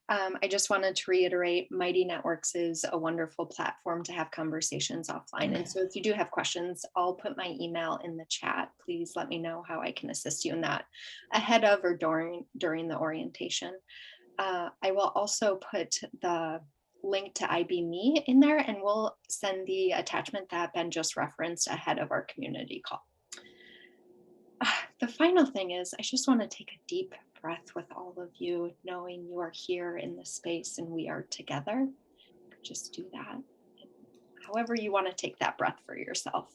I just wanted to reiterate Mighty Networks is a wonderful platform to have conversations offline. And so if you do have questions, I'll put my email in the chat. Please let me know how I can assist you in that ahead of or during the orientation. I will also put the link to IB.me in there, and we'll send the attachment that Ben just referenced ahead of our community call. The final thing is, I just want to take a deep breath with all of you, knowing you are here in this space and we are together. Just do that. However you want to take that breath for yourself.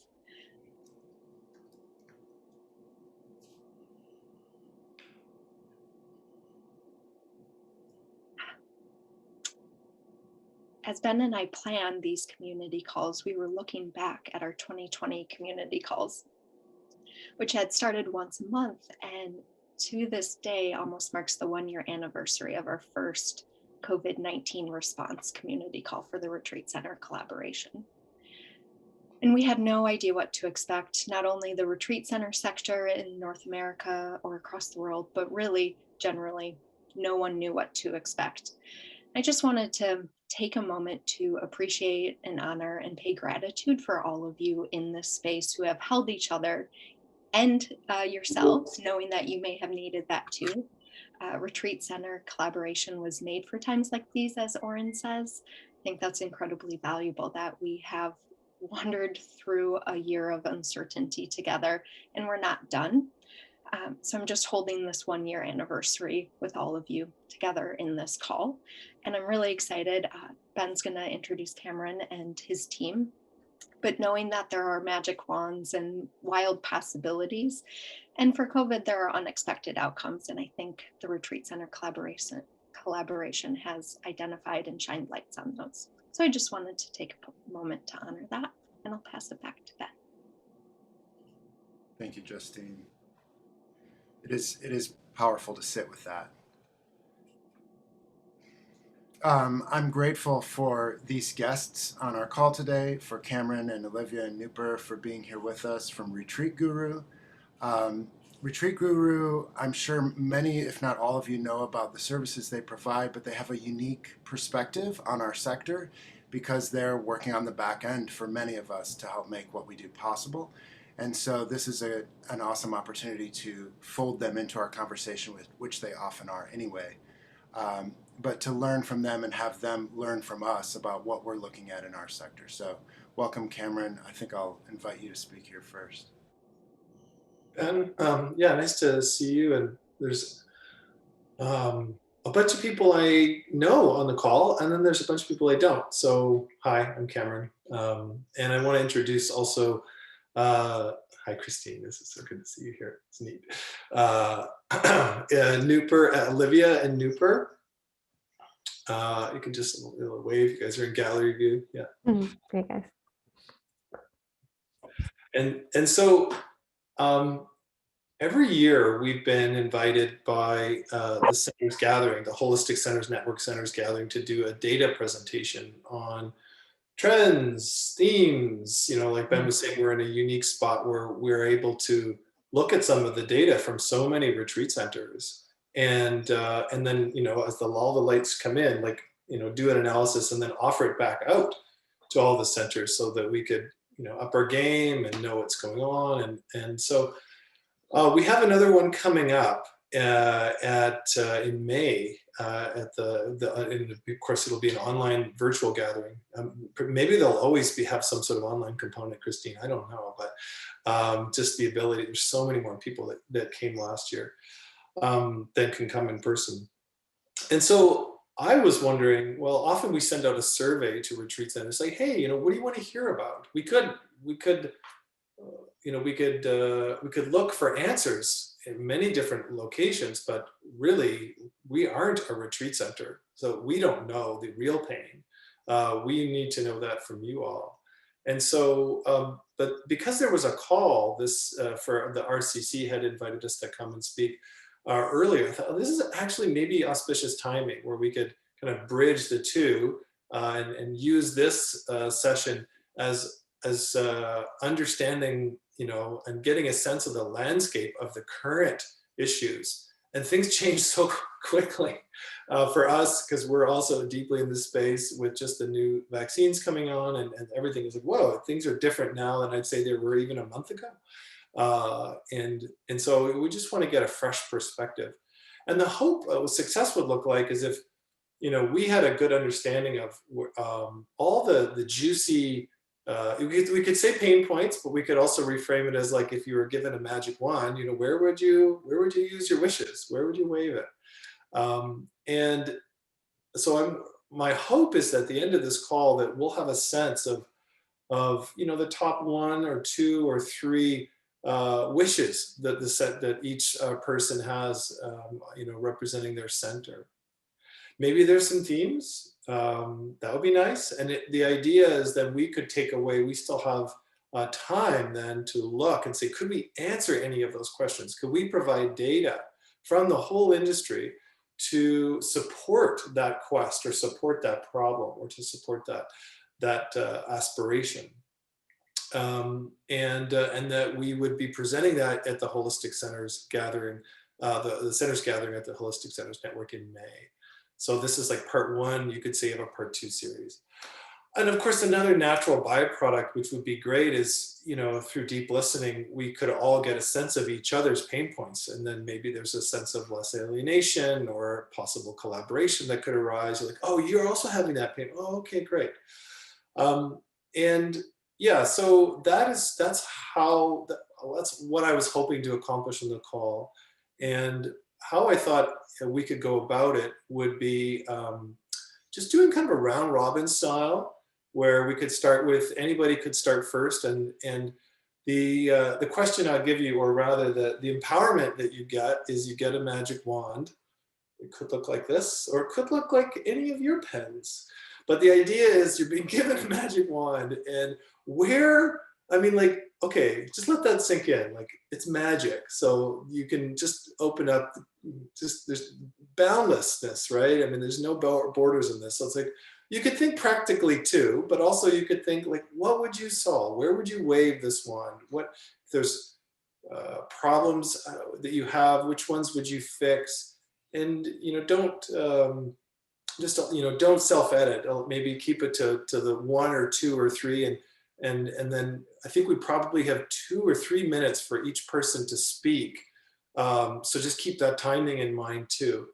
As Ben and I planned these community calls, we were looking back at our 2020 community calls, which had started once a month, and to this day almost marks the 1-year anniversary of our first COVID-19 response community call for the Retreat Center collaboration. And we had no idea what to expect, not only the Retreat Center sector in North America or across the world, but really generally, no one knew what to expect. I just wanted to take a moment to appreciate and honor and pay gratitude for all of you in this space who have held each other and yourselves, knowing that you may have needed that too. Retreat Center collaboration was made for times like these, as Oren says. I think that's incredibly valuable that we have wandered through a year of uncertainty together and we're not done. So I'm just holding this 1-year anniversary with all of you together in this call. And I'm really excited. Ben's gonna introduce Cameron and his team, but knowing that there are magic wands and wild possibilities. And for COVID, there are unexpected outcomes. And I think the Retreat Center collaboration has identified and shined lights on those. So I just wanted to take a moment to honor that, and I'll pass it back to Ben. Thank you, Justine. It is powerful to sit with that. I'm grateful for these guests on our call today, for Cameron and Olivia and Noopur for being here with us from Retreat Guru. Retreat Guru, I'm sure many, if not all of you, know about the services they provide, but they have a unique perspective on our sector because they're working on the back end for many of us to help make what we do possible. And so this is an awesome opportunity to fold them into our conversation, which they often are anyway. But to learn from them and have them learn from us about what we're looking at in our sector. So welcome, Cameron. I think I'll invite you to speak here first. Ben, yeah, nice to see you. And there's a bunch of people I know on the call, and then there's a bunch of people I don't. So hi, I'm Cameron. And I want to introduce also, hi, Christine. This is so good to see you here. It's neat. Noopur, Olivia and Noopur. You can just wave. You guys are in gallery view. Yeah. Great, guys. And so every year we've been invited by the Centers Gathering, the Holistic Centers Network Centers Gathering, to do a data presentation on trends, themes. You know, like Ben was saying, we're in a unique spot where we're able to look at some of the data from so many retreat centers. And then, you know, as all the lights come in, like, you know, do an analysis and then offer it back out to all the centers so that we could, you know, up our game and know what's going on. And so we have another one coming up in May and of course it'll be an online virtual gathering. Maybe they'll always have some sort of online component, Christine, I don't know, but just the ability, there's so many more people that came last year that can come in person. And so I was wondering, well, often we send out a survey to retreat centers, say, hey, you know, what do you want to hear about? We could look for answers in many different locations, but really we aren't a retreat center, so we don't know the real pain. We need to know that from you all. And so, but because there was a call, for the RCC had invited us to come and speak earlier, I thought, oh, this is actually maybe auspicious timing where we could kind of bridge the two and use this session as understanding, you know, and getting a sense of the landscape of the current issues and things change so quickly for us, because we're also deeply in this space with just the new vaccines coming on, and everything is like, whoa, things are different now than I'd say they were even a month ago. And so we just want to get a fresh perspective. And the hope of success would look like is if, we had a good understanding of all the juicy, we could say pain points, but we could also reframe it as like, if you were given a magic wand, where would you use your wishes? Where would you wave it? And so my hope is that at the end of this call that we'll have a sense of the top 1 or 2 or 3 wishes that each person has, representing their center. Maybe there's some themes, that would be nice. And the idea is that we could take away, we still have time then to look and say, could we answer any of those questions? Could we provide data from the whole industry to support that quest, or support that problem, or to support that aspiration? And that we would be presenting that at the Holistic Centers gathering, the Centers gathering at the Holistic Centers Network in May. So this is like part 1, you could say, of a part 2 series. And of course, another natural byproduct, which would be great, is, through deep listening, we could all get a sense of each other's pain points. And then maybe there's a sense of less alienation or possible collaboration that could arise. You're like, oh, you're also having that pain. Oh, okay, great. And yeah, so that's what I was hoping to accomplish in the call. And how I thought we could go about it would be just doing kind of a round robin style, where we could start with, anybody could start first, and the question I'll give you, or rather the empowerment that you get, is you get a magic wand. It could look like this, or it could look like any of your pens. But the idea is you're being given a magic wand, and okay, just let that sink in. Like, it's magic. So you can just open up, there's boundlessness, right? I mean, there's no borders in this. So it's like, you could think practically too, but also you could think like, what would you solve? Where would you wave this wand? What, if there's problems that you have, which ones would you fix? And, don't, don't self-edit. Maybe keep it to the 1 or 2 or 3, and then I think we probably have 2 or 3 minutes for each person to speak. So just keep that timing in mind too.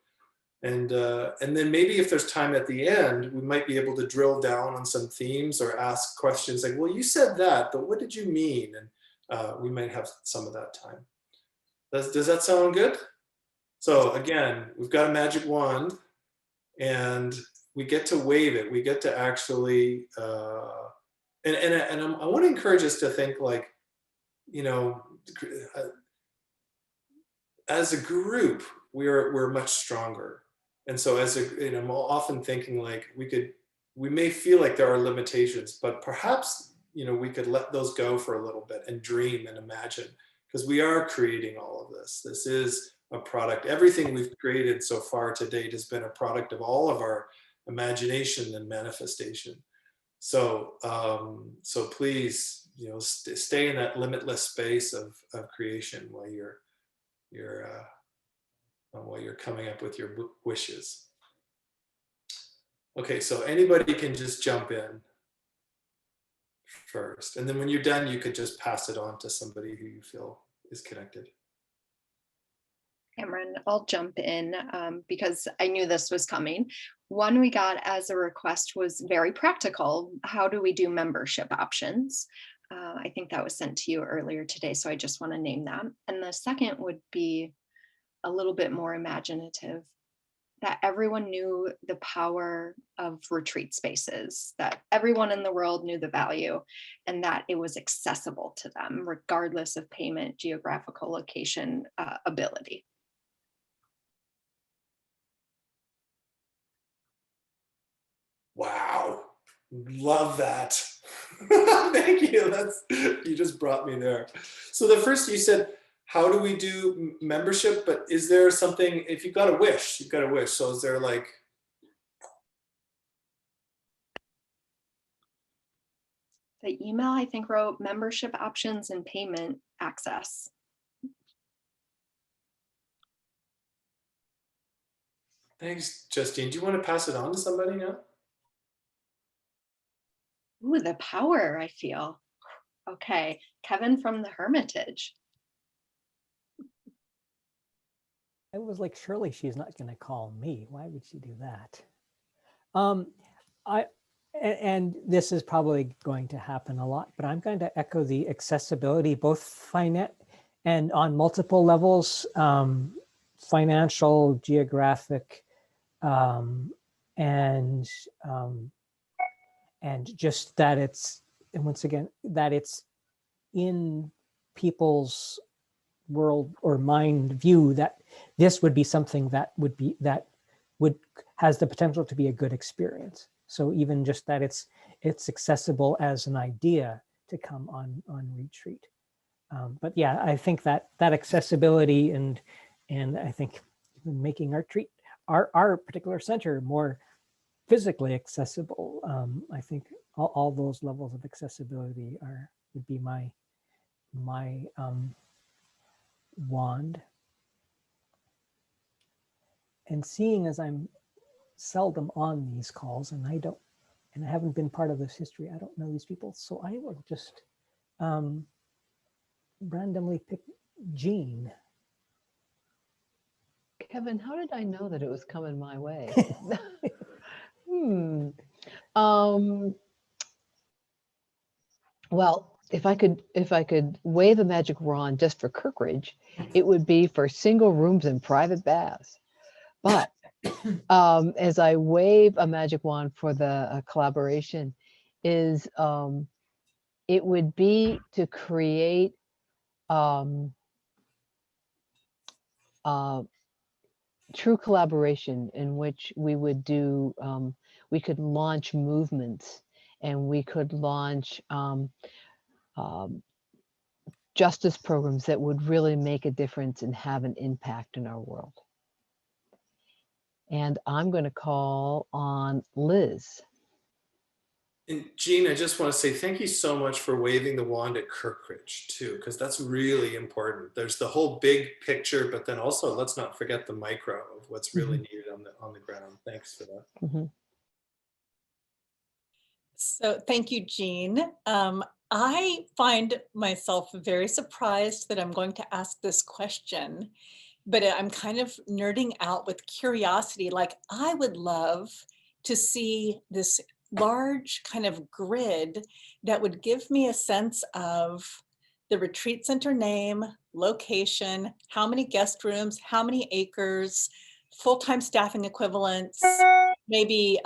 And then maybe if there's time at the end, we might be able to drill down on some themes, or ask questions like, well, you said that, but what did you mean? And we might have some of that time. Does that sound good? So again, we've got a magic wand, and we get to wave it. We get to actually, I want to encourage us to think like, as a group, we're much stronger. And so I'm often thinking like, we may feel like there are limitations, but perhaps, we could let those go for a little bit and dream and imagine, because we are creating all of this. This is a product. Everything we've created so far to date has been a product of all of our imagination and manifestation. So, so please, stay in that limitless space of creation while you're coming up with your wishes. Okay, so anybody can just jump in first, and then when you're done, you could just pass it on to somebody who you feel is connected. Cameron, I'll jump in because I knew this was coming. One we got as a request was very practical. How do we do membership options? I think that was sent to you earlier today, so I just want to name that. And the second would be a little bit more imaginative, that everyone knew the power of retreat spaces, that everyone in the world knew the value, and that it was accessible to them, regardless of payment, geographical location, ability. Wow, love that. Thank you. You just brought me there. So the first, you said, how do we do membership? But is there something, if you've got a wish, you've got a wish. So is there like, the email, I think, wrote membership options and payment access. Thanks, Justine. Do you want to pass it on to somebody now? Ooh, the power I feel. Okay, Kevin from the Hermitage. I was like, surely she's not going to call me. Why would she do that? And this is probably going to happen a lot, but I'm going to echo the accessibility, both finite and on multiple levels, financial, geographic, and just that it's, and once again, that it's in people's world or mind view that this would be something that would has the potential to be a good experience. So even just that it's accessible as an idea to come on retreat. But yeah, I think that accessibility and I think even making our particular center more physically accessible. I think all those levels of accessibility would be my wand. And seeing as I'm seldom on these calls and I haven't been part of this history, I don't know these people, so I will just randomly pick Jean. Kevin, how did I know that it was coming my way? Well, if I could wave a magic wand just for Kirkridge, it would be for single rooms and private baths. But as I wave a magic wand for the collaboration, it would be to create true collaboration in which we would do, we could launch movements and we could launch justice programs that would really make a difference and have an impact in our world. And I'm going to call on Liz. And Jean, I just want to say thank you so much for waving the wand at Kirkridge too, because that's really important. There's the whole big picture, but then also let's not forget the micro of what's really needed on the ground. Thanks for that. So thank you, Jean. I find myself very surprised that I'm going to ask this question, but I'm kind of nerding out with curiosity. Like, I would love to see this large kind of grid that would give me a sense of the retreat center name, location, how many guest rooms, how many acres, full-time staffing equivalents, maybe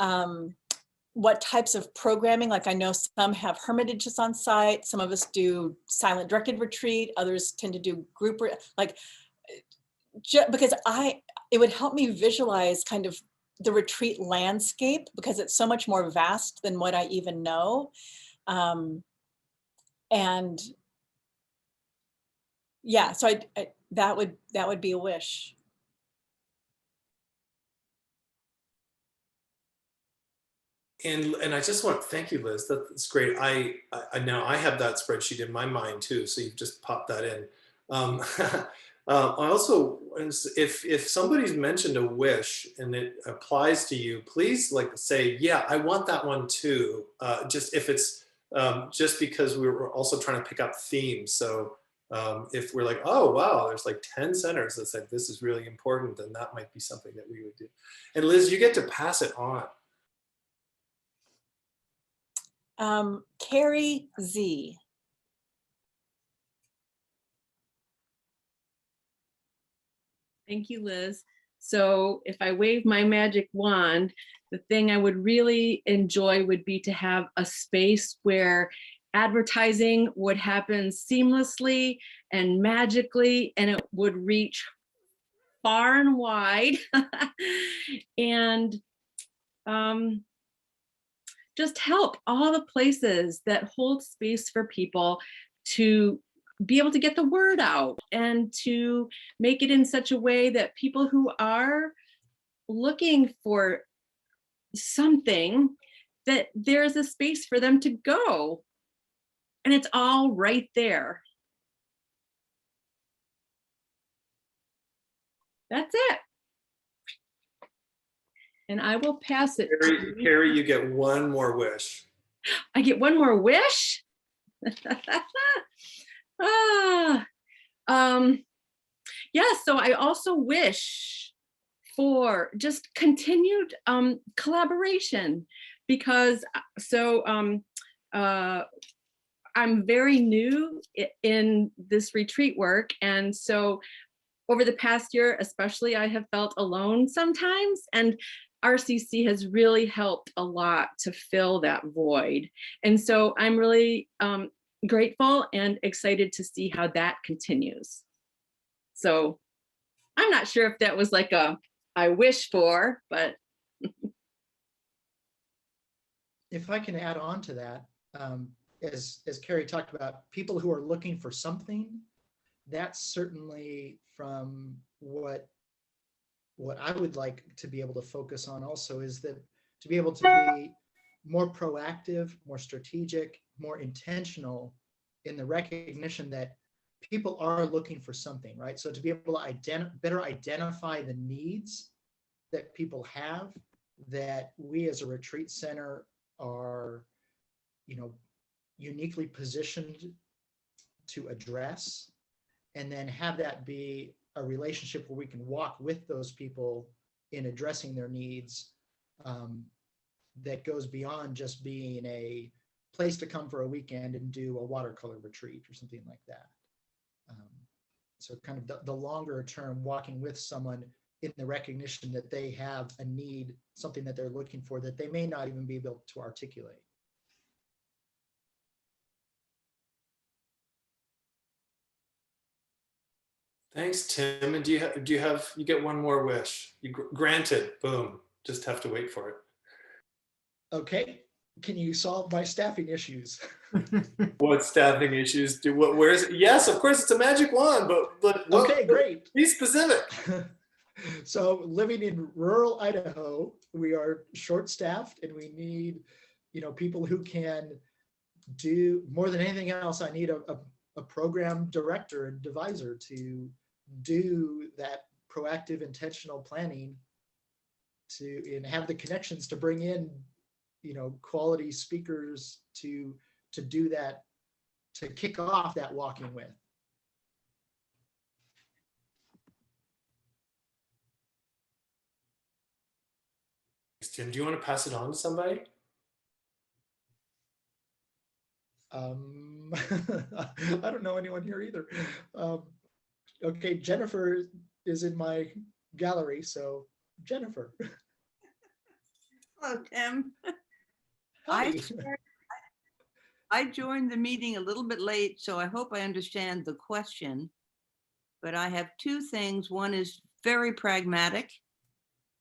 what types of programming. Like, I know some have hermitages on site, some of us do silent directed retreat, others tend to do group, like, because it would help me visualize kind of the retreat landscape, because it's so much more vast than what I even know. And yeah, so that would be a wish. And I just want to thank you, Liz. That's great. I now I have that spreadsheet in my mind too, so you've just popped that in. I also, if somebody's mentioned a wish and it applies to you, please say, yeah, I want that one too. Just if it's just because we were also trying to pick up themes. So if we're like, oh wow, there's like 10 centers that said this is really important, then that might be something that we would do. And Liz, you get to pass it on. Carrie Z. Thank you, Liz. So if I wave my magic wand, the thing I would really enjoy would be to have a space where advertising would happen seamlessly and magically, and it would reach far and wide. And just help all the places that hold space for people to be able to get the word out and to make it in such a way that people who are looking for something, that there's a space for them to go. And it's all right there. That's it. And I will pass it to you. Carrie, you get one more wish. I get one more wish? ah, yeah, so I also wish for just continued collaboration, because I'm very new in this retreat work, and so over the past year especially, I have felt alone sometimes, and RCC has really helped a lot to fill that void. And so I'm really grateful and excited to see how that continues. So I'm not sure if that was like a I wish for, but. If I can add on to that, as Carrie talked about, people who are looking for something, that's certainly from what I would like to be able to focus on also, is that to be able to be more proactive, more strategic, more intentional in the recognition that people are looking for something, right? So to be able to better identify the needs that people have, that we as a retreat center are, uniquely positioned to address, and then have that be a relationship where we can walk with those people in addressing their needs, that goes beyond just being a place to come for a weekend and do a watercolor retreat or something like that. So kind of the longer term, walking with someone in the recognition that they have a need, something that they're looking for that they may not even be able to articulate. Thanks, Tim. And you get one more wish? Granted, boom. Just have to wait for it. Okay, can you solve my staffing issues? What staffing issues? Where is it? Yes, of course, it's a magic wand, but okay, great. Be specific. So living in rural Idaho, we are short-staffed, and we need, people who can do more than anything else. I need a program director and devisor to do that proactive, intentional planning, and have the connections to bring in, quality speakers to do that, to kick off that walking with. Tim, do you want to pass it on to somebody? I don't know anyone here either. Okay, Jennifer is in my gallery, so Jennifer. Hello, Tim. Hi. I joined the meeting a little bit late, so I hope I understand the question. But I have two things. One is very pragmatic,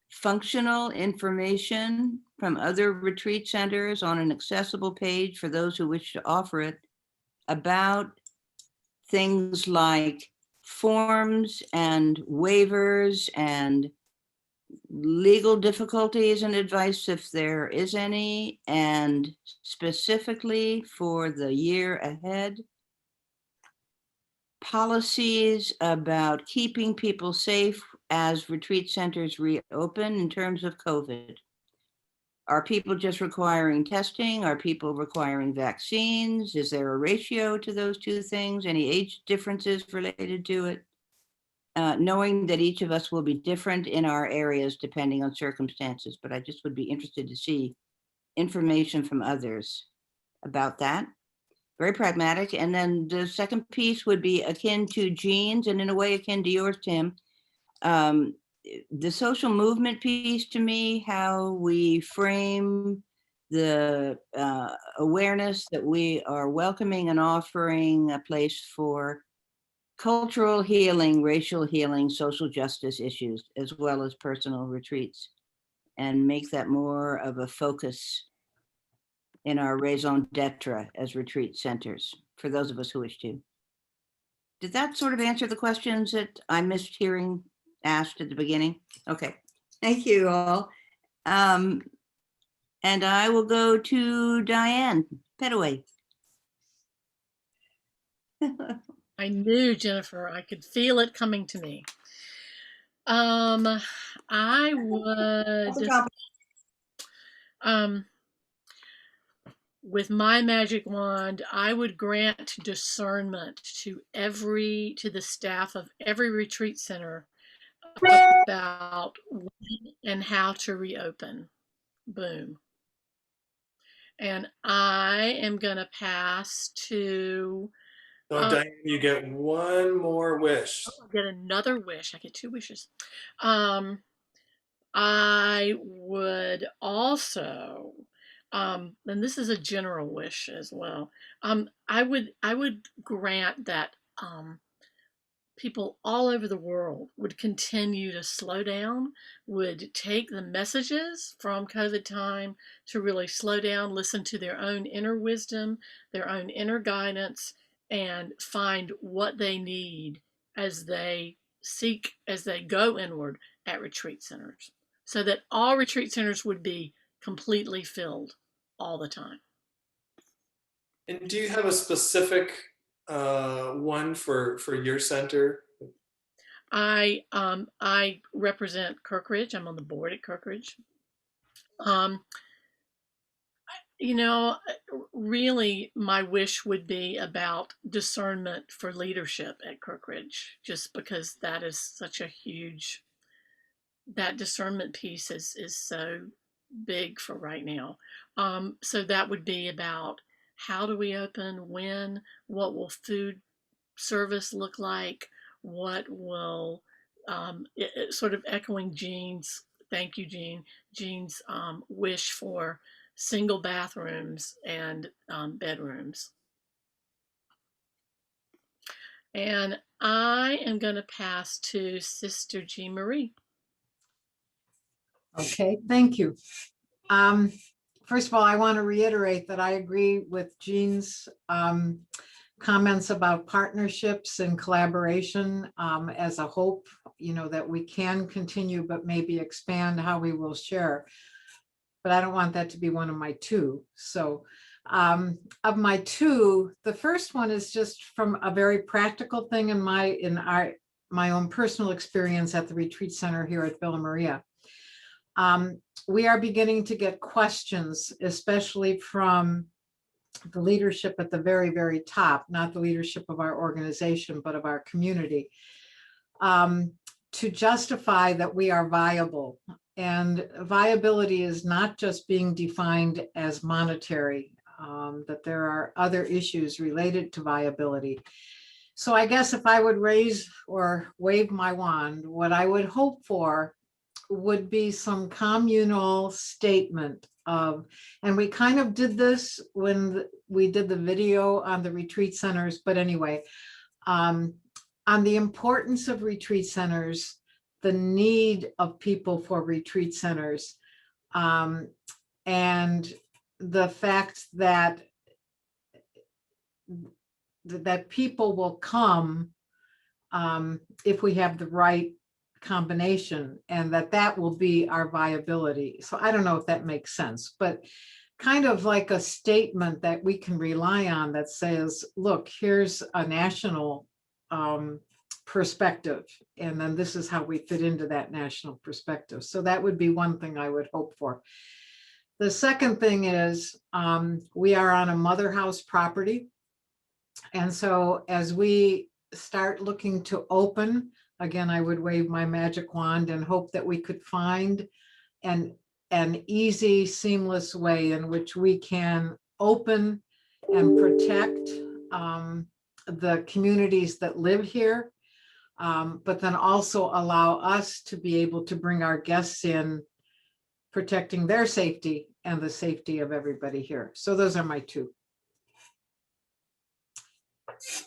functional information from other retreat centers on an accessible page for those who wish to offer it, about things like forms and waivers and legal difficulties and advice if there is any, and specifically for the year ahead, policies about keeping people safe as retreat centers reopen in terms of COVID. Are people just requiring testing? Are people requiring vaccines? Is there a ratio to those two things? Any age differences related to it? Knowing that each of us will be different in our areas depending on circumstances, but I just would be interested to see information from others about that. Very pragmatic. And then the second piece would be akin to Jean's, and in a way akin to yours, Tim. The social movement piece, to me, how we frame the awareness that we are welcoming and offering a place for cultural healing, racial healing, social justice issues, as well as personal retreats, and make that more of a focus in our raison d'etre as retreat centers, for those of us who wish to. Did that sort of answer the questions that I missed hearing asked at the beginning? Okay, thank you all. And I will go to Diane Petaway. I knew, Jennifer, I could feel it coming to me. I That's a would, compliment. um, with my magic wand, I would grant discernment to the staff of every retreat center about when and how to reopen. Boom. And I am going to pass to, So Diane, you get one more wish. I'll get another wish. I get 2 wishes. I would also, and this is a general wish as well. I would grant that people all over the world would continue to slow down, would take the messages from COVID time to really slow down, listen to their own inner wisdom, their own inner guidance, and find what they need as they as they go inward at retreat centers, so that all retreat centers would be completely filled all the time. And do you have a specific one for your center? I represent Kirkridge. I'm on the board at Kirkridge. Um, you know, really, my wish would be about discernment for leadership at Kirkridge, just because that is such a huge, that discernment piece is so big for right now. So that would be about how do we open, when, what will food service look like, what will, sort of echoing Jean's, thank you, Jean, Jean's wish for single bathrooms and bedrooms. And I am going to pass to Sister Jean Marie. Okay, thank you. First of all, I want to reiterate that I agree with Jean's comments about partnerships and collaboration as a hope, you know, that we can continue, but maybe expand how we will share. But I don't want that to be one of my 2. So of my 2, the first one is just from a very practical thing in my own personal experience at the retreat center here at Villa Maria. We are beginning to get questions, especially from the leadership at the very, very top, not the leadership of our organization, but of our community, to justify that we are viable. And viability is not just being defined as monetary, that there are other issues related to viability. So I guess if I would raise or wave my wand, what I would hope for would be some communal statement of, and we kind of did this when we did the video on the retreat centers, but anyway, on the importance of retreat centers, the need of people for retreat centers, and the fact that people will come if we have the right combination, and that will be our viability. So I don't know if that makes sense, but kind of like a statement that we can rely on that says, look, here's a national perspective, and then this is how we fit into that national perspective. So that would be one thing I would hope for. The second thing is we are on a mother house property. And so as we start looking to open, again, I would wave my magic wand and hope that we could find an easy, seamless way in which we can open and protect the communities that live here, but then also allow us to be able to bring our guests in, protecting their safety and the safety of everybody here. So those are my 2.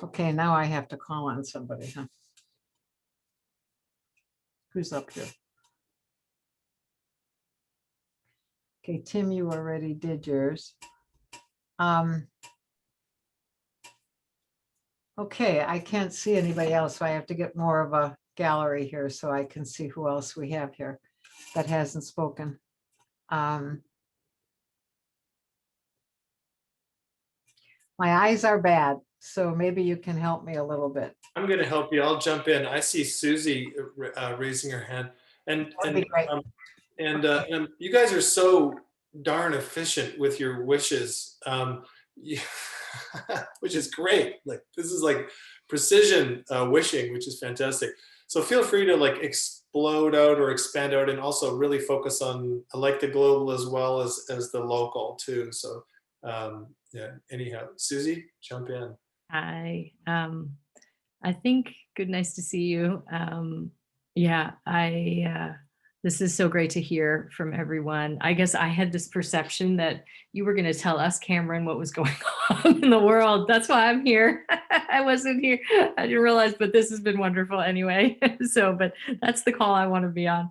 Okay, now I have to call on somebody, huh? Who's up here? Okay, Tim, you already did yours. Okay, I can't see anybody else, so I have to get more of a gallery here so I can see who else we have here that hasn't spoken. My eyes are bad, So maybe you can help me a little bit. I'm going to help you. I'll jump in. I see Susie raising her hand, and That'd be great. you guys are so darn efficient with your wishes, which is great. Like this is like precision wishing, which is fantastic. So feel free to like explode out or expand out, and also really focus on like the global as well as the local too. So yeah. Anyhow, Susie, jump in. Hi. I think good, nice to see you. Yeah, this is so great to hear from everyone. I guess I had this perception that you were going to tell us, Cameron, what was going on in the world. That's why I'm here. I wasn't here. I didn't realize, but this has been wonderful anyway. But that's the call I want to be on.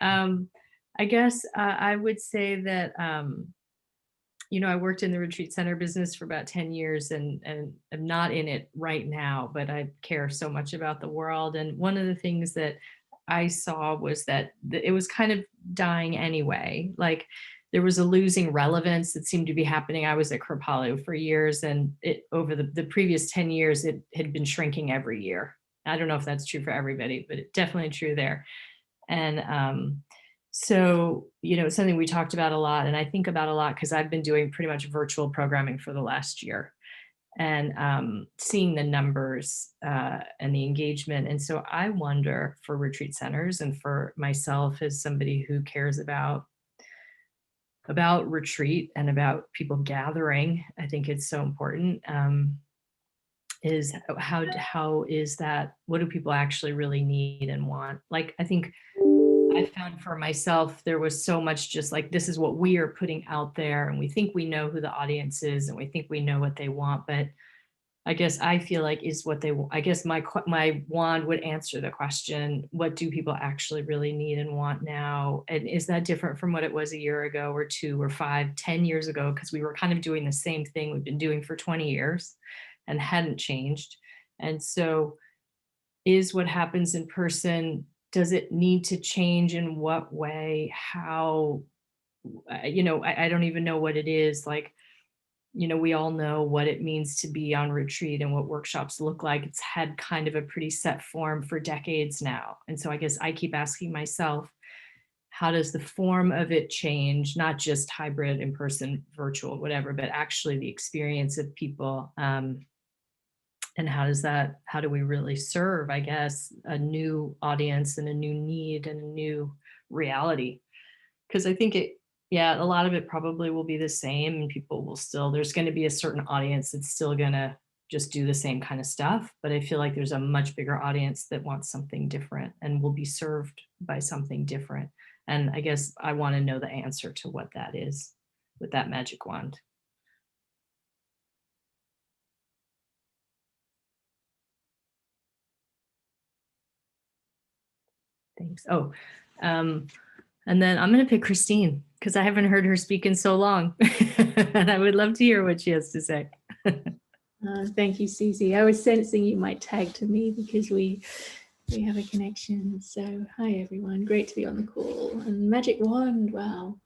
I guess I would say that, I worked in the retreat center business for about 10 years and I'm not in it right now, but I care so much about the world. And one of the things that I saw was that it was kind of dying anyway. Like there was a losing relevance that seemed to be happening. I was at Kripalu for years, and over the previous 10 years, it had been shrinking every year. I don't know if that's true for everybody, but it's definitely true there. And so, it's something we talked about a lot, and I think about a lot because I've been doing pretty much virtual programming for the last year, and seeing the numbers and the engagement. And so I wonder for retreat centers and for myself as somebody who cares about retreat and about people gathering, I think it's so important. Is how is that? What do people actually really need and want? Like, I think I found for myself, there was so much just like, this is what we are putting out there. And we think we know who the audience is and we think we know what they want. But I guess I feel like is what they want. I guess my wand would answer the question, what do people actually really need and want now? And is that different from what it was a year ago or 2 or 5, 10 years ago? Because we were kind of doing the same thing we've been doing for 20 years and hadn't changed. And so is what happens in person, does it need to change? In what way? How? I don't even know what it is. Like, we all know what it means to be on retreat and what workshops look like. It's had kind of a pretty set form for decades now. And so I guess I keep asking myself, how does the form of it change? Not just hybrid, in person, virtual, whatever, but actually the experience of people. And how do we really serve, I guess, a new audience and a new need and a new reality? Because I think a lot of it probably will be the same, and people will still, there's going to be a certain audience that's still going to just do the same kind of stuff. But I feel like there's a much bigger audience that wants something different and will be served by something different. And I guess I want to know the answer to what that is with that magic wand. Thanks. Oh, and then I'm going to pick Christine because I haven't heard her speak in so long. And I would love to hear what she has to say. Thank you, Susie. I was sensing you might tag to me because we have a connection. So hi, everyone. Great to be on the call. And magic wand, wow.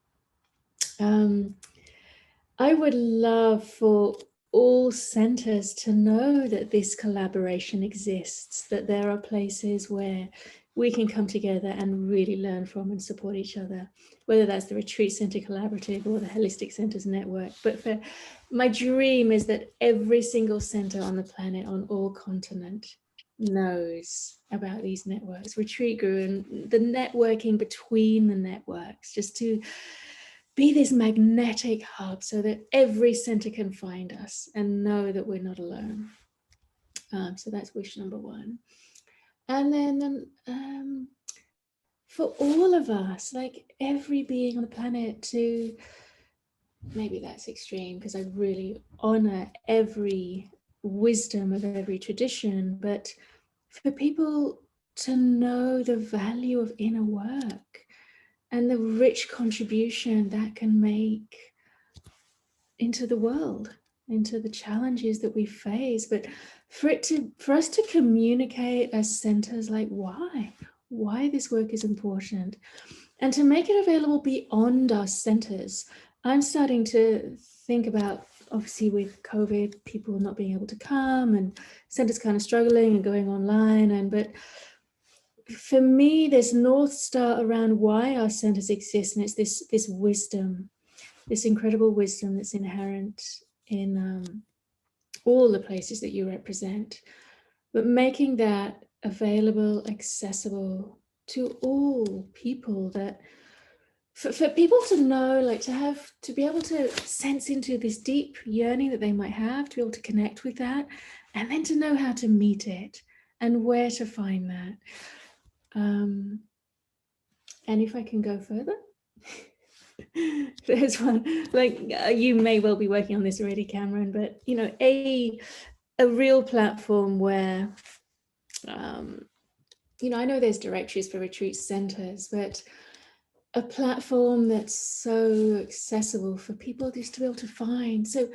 I would love for all centers to know that this collaboration exists, that there are places where we can come together and really learn from and support each other, whether that's the Retreat Center Collaborative or the Holistic Centers Network. But my dream is that every single center on the planet, on all continents, knows about these networks, Retreat Guru, and the networking between the networks, just to be this magnetic hub so that every center can find us and know that we're not alone. So that's wish number one. And then for all of us, like every being on the planet, to, maybe that's extreme because I really honor every wisdom of every tradition, but for people to know the value of inner work and the rich contribution that can make into the world, into the challenges that we face, but for us to communicate as centers, like why this work is important, and to make it available beyond our centers. I'm starting to think about obviously with COVID, people not being able to come and centers kind of struggling and going online. But for me, there's North Star around why our centers exist. And it's this wisdom, this incredible wisdom that's inherent in all the places that you represent, but making that available, accessible to all people, that for people to know, like to be able to sense into this deep yearning that they might have, to be able to connect with that, and then to know how to meet it and where to find that. And if I can go further, there's one, like you may well be working on this already, Cameron, but you know, a real platform where, you know, I know there's directories for retreat centers, but a platform that's so accessible for people just to be able to find. So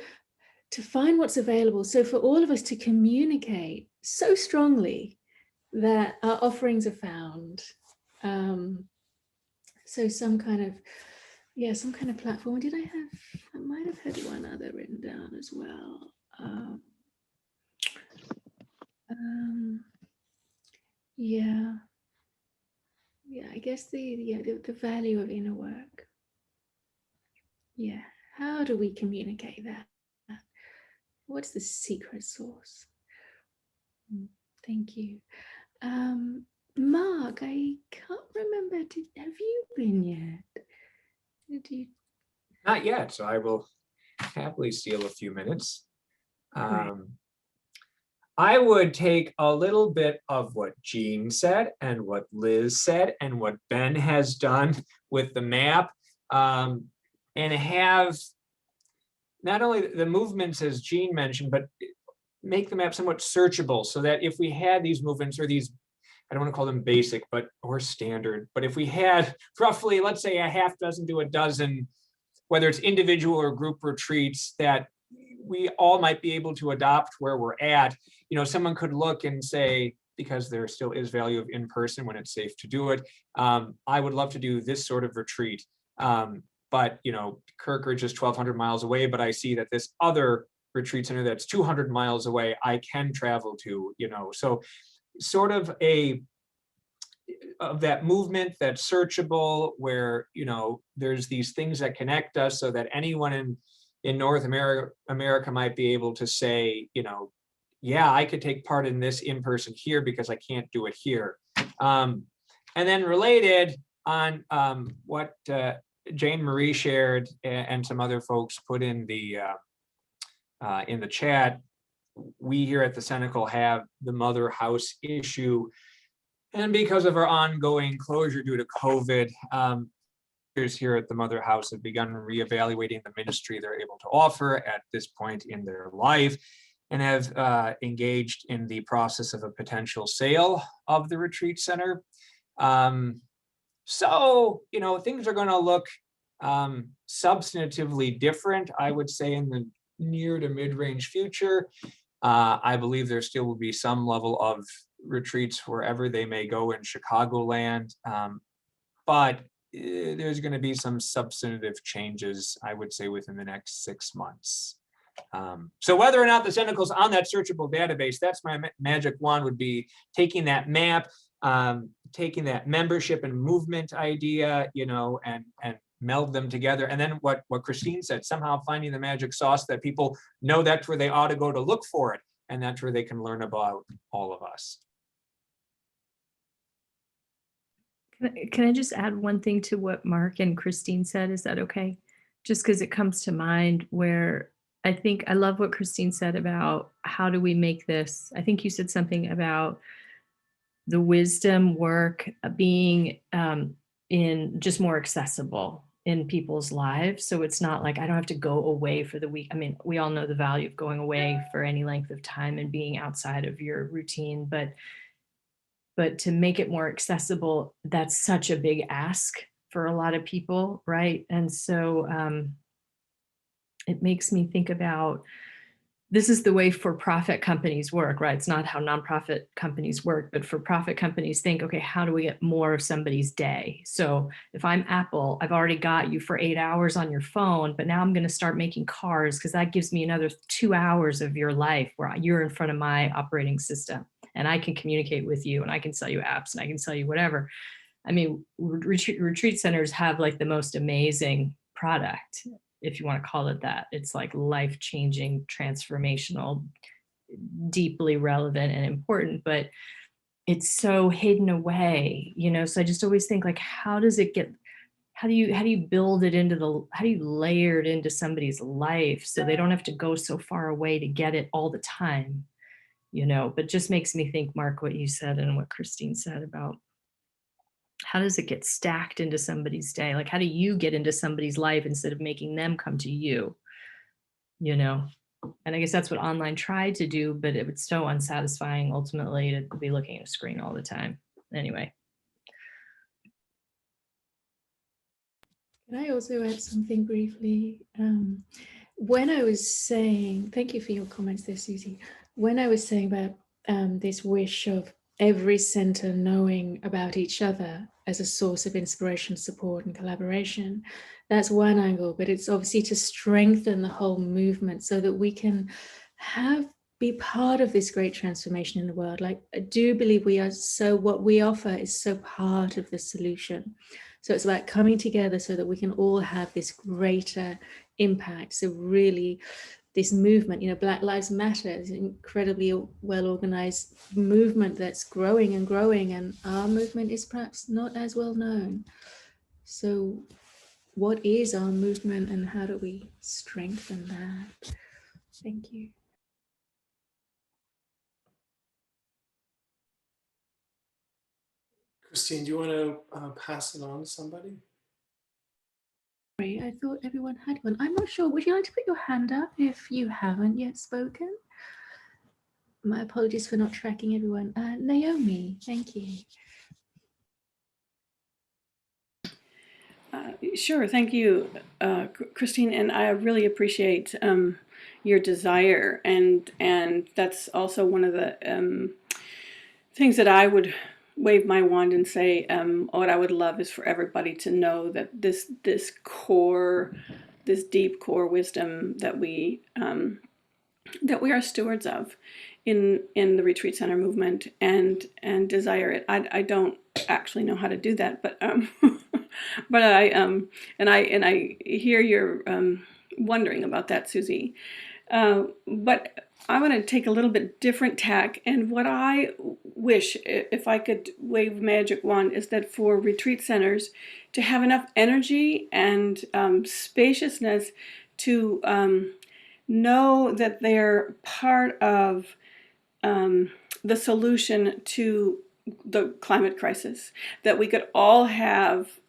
to find what's available. So for all of us to communicate so strongly that our offerings are found. So some kind of platform. Did I might have had one other written down as well. Yeah, I guess the value of inner work. Yeah, how do we communicate that? What's the secret sauce? Thank you. Mark, I can't remember, have you been yet? Did you? Not yet, so I will happily steal a few minutes. I would take a little bit of what Jean said and what Liz said and what Ben has done with the map, and have not only the movements as Jean mentioned, but make the map somewhat searchable, so that if we had these movements, or these, I don't want to call them basic, or standard, but if we had roughly, let's say, a half dozen to a dozen, whether it's individual or group retreats, that we all might be able to adopt where we're at. You know, someone could look and say, because there still is value of in-person when it's safe to do it, I would love to do this sort of retreat. But, you know, Kirkridge is 1,200 miles away, but I see that this other retreat center that's 200 miles away, I can travel to, you know. So sort of of that movement that's searchable, where, you know, there's these things that connect us, so that anyone in North America might be able to say, you know, yeah, I could take part in this in person here because I can't do it here. And then related on what Jane Marie shared and some other folks put in the chat, we here at the Cenacle have the mother house issue. And because of our ongoing closure due to COVID, here at the Mother House have begun reevaluating the ministry they're able to offer at this point in their life, and have engaged in the process of a potential sale of the retreat center. So, you know, things are going to look substantively different, I would say, in the near to mid-range future. I believe there still will be some level of retreats wherever they may go in Chicagoland, but there's going to be some substantive changes, I would say, within the next 6 months. So whether or not the Cenacle's on that searchable database, that's my magic wand, would be taking that map, taking that membership and movement idea, you know, and meld them together. And then what Christine said, somehow finding the magic sauce that people know that's where they ought to go to look for it. And that's where they can learn about all of us. Can I just add one thing to what Mark and Christine said? Is that okay? Just because it comes to mind, where I think I love what Christine said about how do we make this. I think you said something about the wisdom work being in just more accessible in people's lives. So it's not like I don't have to go away for the week. I mean, we all know the value of going away for any length of time and being outside of your routine, but to make it more accessible, that's such a big ask for a lot of people, right? And so it makes me think about this is the way for-profit companies work, right? It's not how nonprofit companies work, but for-profit companies think, okay, how do we get more of somebody's day? So if I'm Apple, I've already got you for 8 hours on your phone, but now I'm going to start making cars because that gives me another 2 hours of your life where you're in front of my operating system and I can communicate with you and I can sell you apps and I can sell you whatever. I mean, retreat centers have like the most amazing product, if you want to call it that. It's like life-changing, transformational, deeply relevant and important, but it's so hidden away, you know? So I just always think like, how do you build it into how do you layer it into somebody's life so they don't have to go so far away to get it all the time, you know? But just makes me think, Mark, what you said and what Christine said about how does it get stacked into somebody's day? Like, how do you get into somebody's life instead of making them come to you, you know? And I guess that's what online tried to do, but it was so unsatisfying ultimately to be looking at a screen all the time. Anyway. Can I also add something briefly? When I was saying, thank you for your comments there, Susie. When I was saying about this wish of every center knowing about each other as a source of inspiration, support, and collaboration, that's one angle, but it's obviously to strengthen the whole movement so that we can be part of this great transformation in the world. Like, I do believe what we offer is so part of the solution. So it's about coming together so that we can all have this greater impact. So really, this movement, you know, Black Lives Matter is an incredibly well-organized movement that's growing and growing, and our movement is perhaps not as well known. So what is our movement and how do we strengthen that? Thank you. Christine, do you want to pass it on to somebody? Great, I thought everyone had one. I'm not sure. Would you like to put your hand up if you haven't yet spoken? My apologies for not tracking everyone. Naomi, thank you. Sure, thank you, Christine, and I really appreciate your desire, and that's also one of the things that I would wave my wand and say, what I would love is for everybody to know that this deep core wisdom that we are stewards of in the retreat center movement and desire it. I don't actually know how to do that, but but I hear you're wondering about that, Susie. But I want to take a little bit different tack, and what I wish, if I could wave a magic wand, is that for retreat centers to have enough energy and spaciousness to know that they're part of the solution to the climate crisis, that we could all have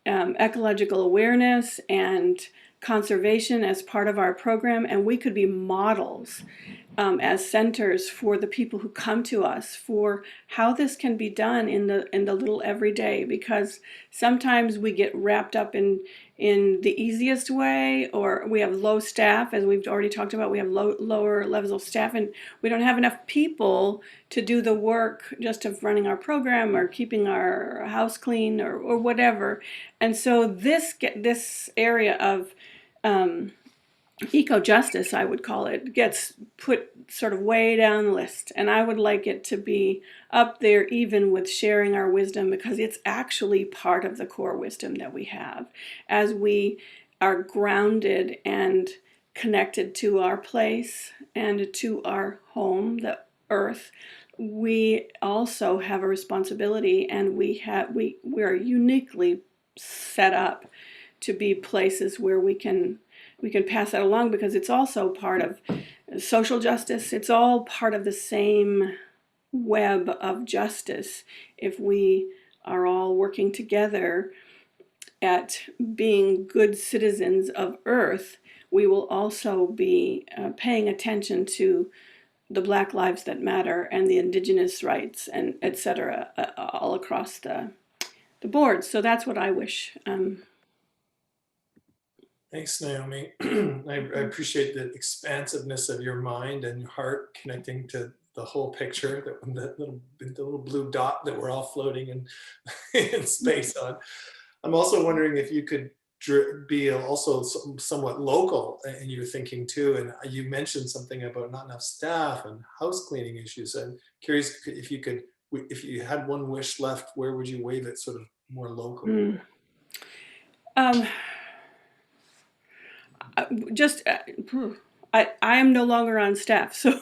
ecological awareness and conservation as part of our program, and we could be models as centers for the people who come to us for how this can be done in the little everyday, because sometimes we get wrapped up in the easiest way, or we have low staff, as we've already talked about. We have lower levels of staff, and we don't have enough people to do the work just of running our program or keeping our house clean or whatever. And so this area of eco-justice, I would call it, gets put sort of way down the list. And I would like it to be up there even with sharing our wisdom, because it's actually part of the core wisdom that we have. As we are grounded and connected to our place and to our home, the earth, we also have a responsibility, and we are uniquely set up to be places where we can pass that along, because it's also part of social justice. It's all part of the same web of justice. If we are all working together at being good citizens of Earth, we will also be paying attention to the Black Lives That Matter and the Indigenous rights and et cetera, all across the board. So that's what I wish. Thanks, Naomi. I appreciate the expansiveness of your mind and your heart connecting to the whole picture, the little blue dot that we're all floating in space on. I'm also wondering if you could be also somewhat local in your thinking too. And you mentioned something about not enough staff and house cleaning issues. I'm curious if you could, if you had one wish left, where would you wave it sort of more locally? I am no longer on staff, so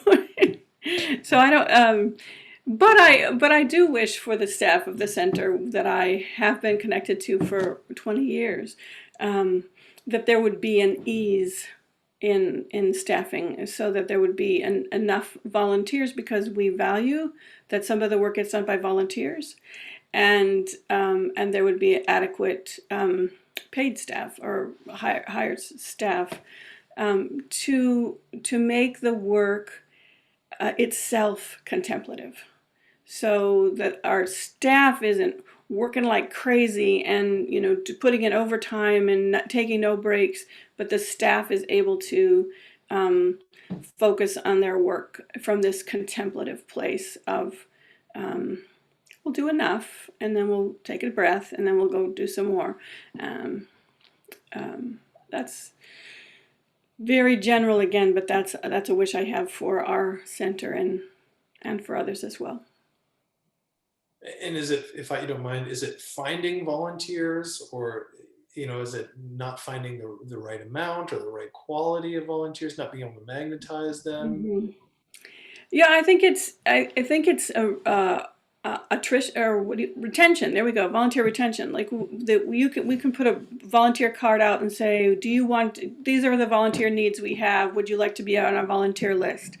so I don't. But I do wish for the staff of the center that I have been connected to for 20 years, that there would be an ease in staffing, so that there would be enough volunteers, because we value that some of the work gets done by volunteers, and there would be adequate paid staff or hired staff to make the work itself contemplative, so that our staff isn't working like crazy and putting in overtime and not taking no breaks, but the staff is able to focus on their work from this contemplative place of we'll do enough and then we'll take a breath and then we'll go do some more. That's very general again, but that's a wish I have for our center and for others as well. And is it, if you don't mind, is it finding volunteers, or is it not finding the right amount or the right quality of volunteers, not being able to magnetize them? Mm-hmm. Yeah, I think it's attrition or retention. There we go, volunteer retention. Like we can put a volunteer card out and say, do you want? These are the volunteer needs we have. Would you like to be on our volunteer list?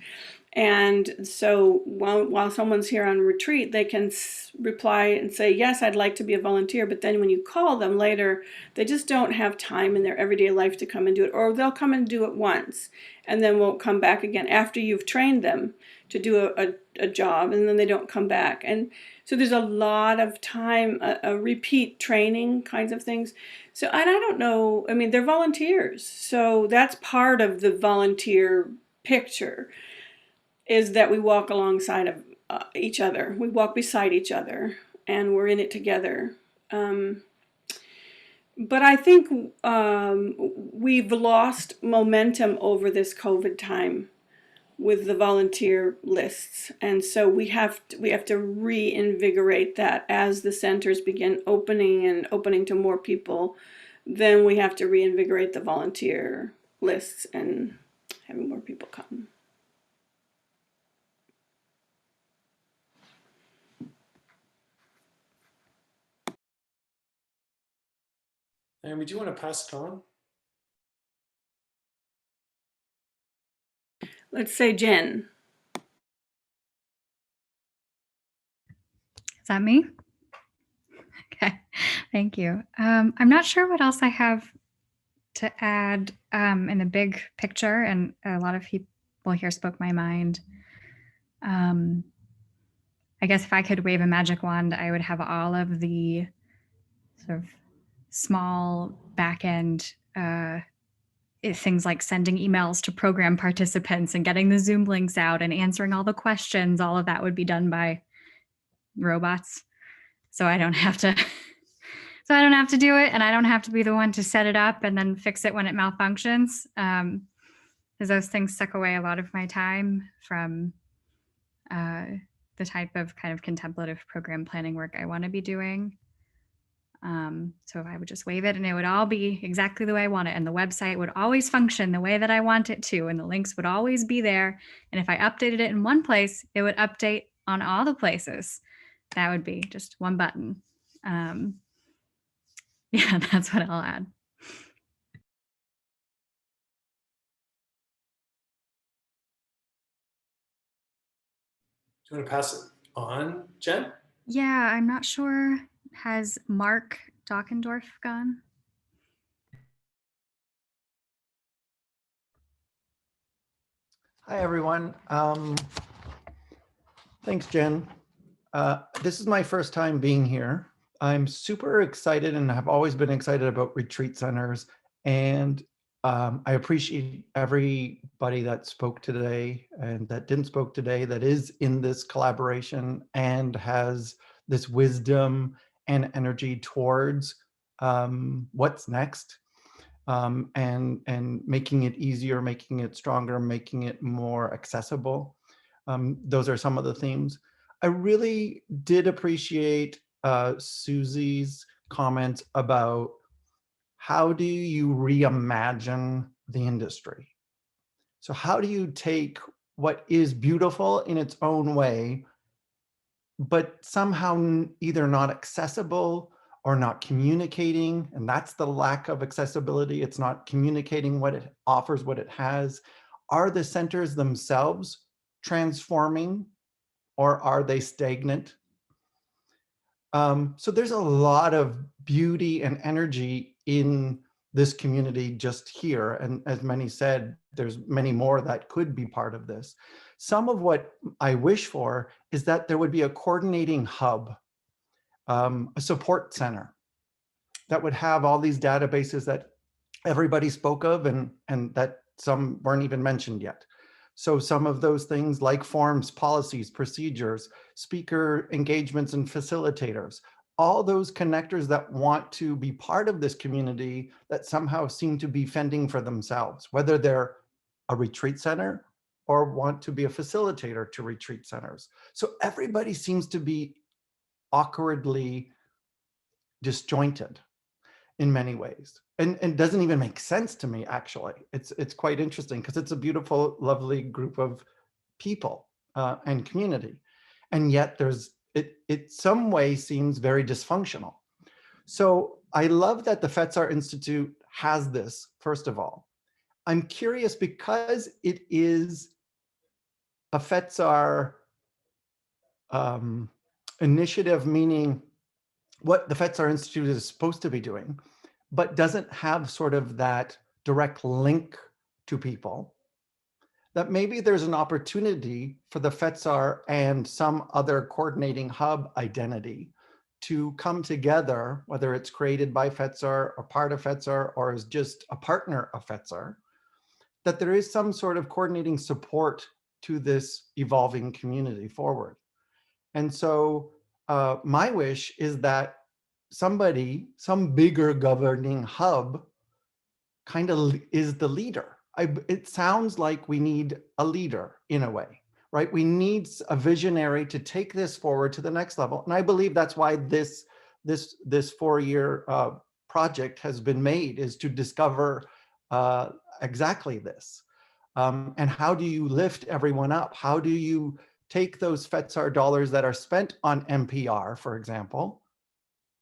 And so while someone's here on retreat, they can reply and say, yes, I'd like to be a volunteer. But then when you call them later, they just don't have time in their everyday life to come and do it. Or they'll come and do it once and then won't come back again after you've trained them to do a job, and then they don't come back. And so there's a lot of time, a repeat training kinds of things. So, and I don't know, I mean, they're volunteers. So that's part of the volunteer picture, is that we walk alongside of each other. We walk beside each other and we're in it together. But I think we've lost momentum over this COVID time with the volunteer lists. And so we have to reinvigorate that as the centers begin opening to more people. Then we have to reinvigorate the volunteer lists and having more people come. Amy, do you want to pass it on? Let's say Jen. Is that me? Okay, thank you. I'm not sure what else I have to add in the big picture, and a lot of people here spoke my mind. I guess if I could wave a magic wand, I would have all of the sort of small back-end things like sending emails to program participants and getting the Zoom links out and answering all the questions. All of that would be done by robots. So I don't have to do it, and I don't have to be the one to set it up and then fix it when it malfunctions. Because those things suck away a lot of my time from the type of kind of contemplative program planning work I want to be doing. So if I would just wave it and it would all be exactly the way I want it, and the website would always function the way that I want it to, and the links would always be there. And if I updated it in one place, it would update on all the places. That would be just one button. Yeah, that's what I'll add. Do you want to pass it on, Jen? Yeah, I'm not sure. Has Mark Dockendorf gone? Hi, everyone. Thanks, Jen. This is my first time being here. I'm super excited and have always been excited about retreat centers. And I appreciate everybody that spoke today and that didn't spoke today, that is in this collaboration and has this wisdom and energy towards what's next, and making it easier, making it stronger, making it more accessible. Those are some of the themes. I really did appreciate Susie's comments about how do you reimagine the industry? So how do you take what is beautiful in its own way, but somehow either not accessible or not communicating, and that's the lack of accessibility. It's not communicating what it offers, what it has. Are the centers themselves transforming, or are they stagnant? So there's a lot of beauty and energy in this community just here. And as many said, there's many more that could be part of this. Some of what I wish for is that there would be a coordinating hub, a support center that would have all these databases that everybody spoke of and that some weren't even mentioned yet. So some of those things like forms, policies, procedures, speaker engagements and facilitators, all those connectors that want to be part of this community that somehow seem to be fending for themselves, whether they're a retreat center or want to be a facilitator to retreat centers. So everybody seems to be awkwardly disjointed in many ways, and doesn't even make sense to me, actually. It's quite interesting because it's a beautiful, lovely group of people and community. And yet it some way seems very dysfunctional. So I love that the Fetzer Institute has this, first of all. I'm curious because it is a Fetzer initiative, meaning what the Fetzer Institute is supposed to be doing, but doesn't have sort of that direct link to people, that maybe there's an opportunity for the Fetzer and some other coordinating hub identity to come together, whether it's created by Fetzer or part of Fetzer or is just a partner of Fetzer, that there is some sort of coordinating support to this evolving community forward. And so my wish is that somebody, some bigger governing hub kind of is the leader. It sounds like we need a leader in a way, right? We need a visionary to take this forward to the next level. And I believe that's why this 4-year project has been made, is to discover exactly this. And how do you lift everyone up? How do you take those Fetzer dollars that are spent on NPR, for example,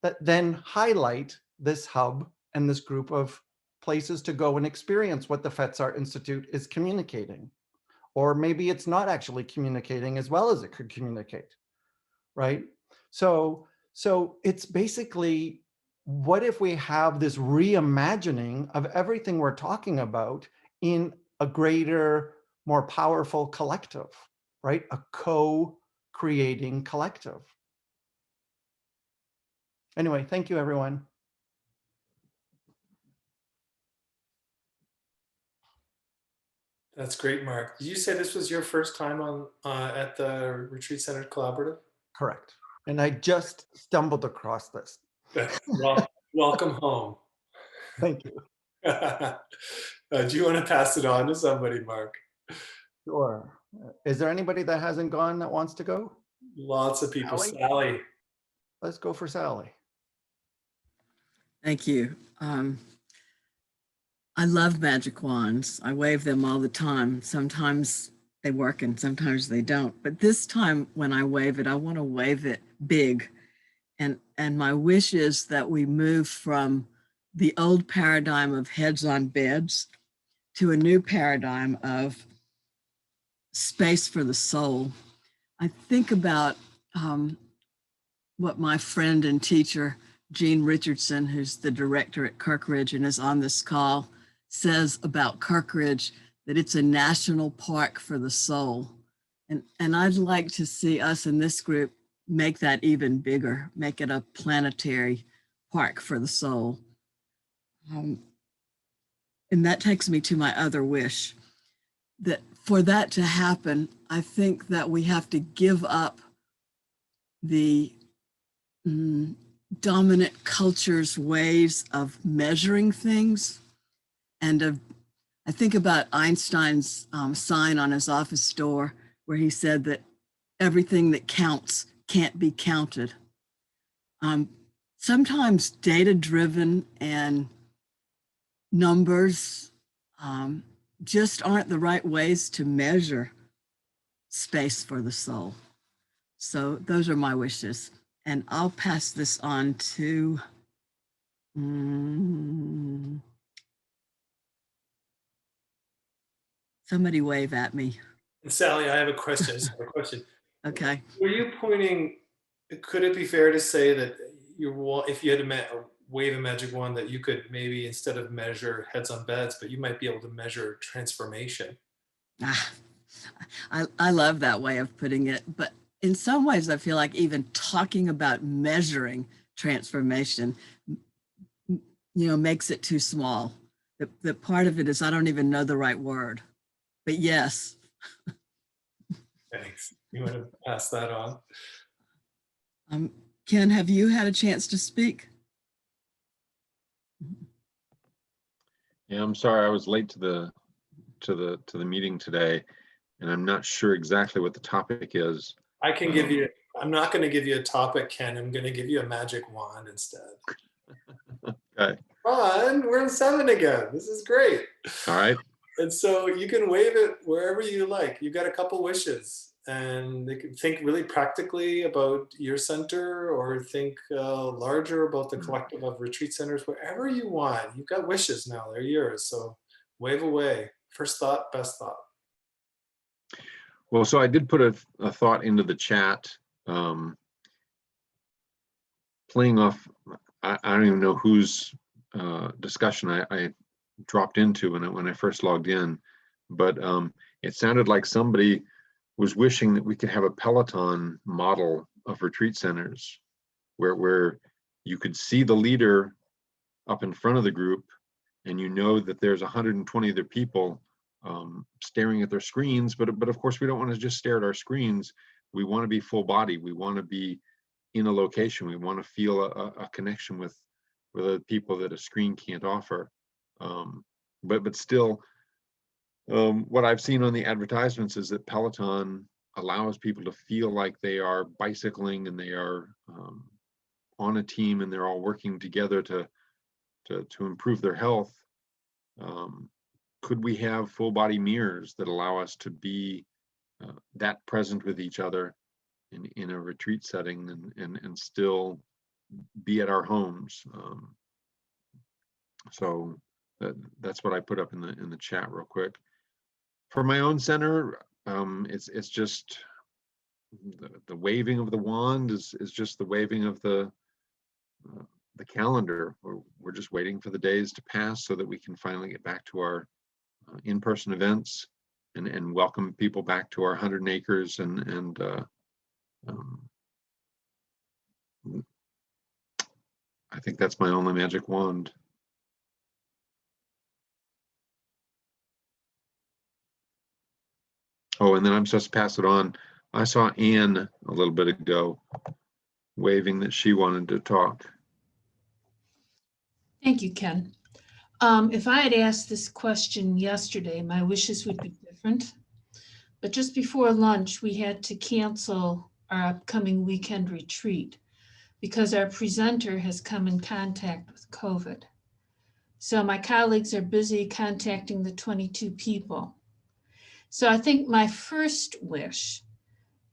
that then highlight this hub and this group of places to go and experience what the Fetzer Institute is communicating? Or maybe it's not actually communicating as well as it could communicate, right? So it's basically, what if we have this reimagining of everything we're talking about in a greater, more powerful collective, right? A co-creating collective. Anyway, thank you, everyone. That's great, Mark. Did you say this was your first time on at the Retreat Center Collaborative? Correct. And I just stumbled across this. Well, welcome home. Thank you. Do you want to pass it on to somebody, Mark? Sure. Is there anybody that hasn't gone that wants to go? Lots of people. Sally. Let's go for Sally. Thank you. I love magic wands. I wave them all the time. Sometimes they work and sometimes they don't. But this time when I wave it, I want to wave it big. And my wish is that we move from the old paradigm of heads on beds to a new paradigm of space for the soul. I think about what my friend and teacher, Jean Richardson, who's the director at Kirkridge and is on this call, says about Kirkridge, that it's a national park for the soul. And I'd like to see us in this group make that even bigger, make it a planetary park for the soul. and that takes me to my other wish, that for that to happen, I think that we have to give up the dominant culture's ways of measuring things. And I think about Einstein's sign on his office door where he said that everything that counts can't be counted. Sometimes data-driven and numbers just aren't the right ways to measure space for the soul. So those are my wishes. And I'll pass this on to somebody wave at me. And Sally, I have a question. Okay. Were you pointing, could it be fair to say that if you had to wave a magic wand, that you could maybe, instead of measure heads on beds, but you might be able to measure transformation? I love that way of putting it, but in some ways I feel like even talking about measuring transformation, makes it too small. The part of it is I don't even know the right word, but yes. Thanks. You want to pass that on? Ken, have you had a chance to speak? Yeah, I'm sorry I was late to the meeting today, and I'm not sure exactly what the topic is. I can give you. I'm not going to give you a topic, Ken. I'm going to give you a magic wand instead. Okay. Fun. We're in 7 again. This is great. All right. And so you can wave it wherever you like. You've got a couple wishes, and they can think really practically about your center, or think larger about the collective of retreat centers, wherever you want. You've got wishes now, they're yours. So wave away. First thought, best thought. Well, so I did put a thought into the chat, playing off, I don't even know whose discussion I dropped into when I first logged in, but it sounded like somebody was wishing that we could have a Peloton model of retreat centers where you could see the leader up in front of the group, and that there's 120 other people staring at their screens, but of course we don't want to just stare at our screens. We want to be full body. We want to be in a location. We want to feel a connection with the people that a screen can't offer. But still, what I've seen on the advertisements is that Peloton allows people to feel like they are bicycling and they are on a team and they're all working together to improve their health. Could we have full body mirrors that allow us to be that present with each other in a retreat setting and still be at our homes? So that's what I put up in the chat real quick. For my own center, it's just the waving of the wand is just the waving of the calendar. We're just waiting for the days to pass so that we can finally get back to our in-person events and welcome people back to our 100 acres and I think that's my only magic wand. Oh, and then I'm supposed to pass it on. I saw Anne a little bit ago waving that she wanted to talk. Thank you, Ken. If I had asked this question yesterday, my wishes would be different. But just before lunch, we had to cancel our upcoming weekend retreat because our presenter has come in contact with COVID. So my colleagues are busy contacting the 22 people. So I think my first wish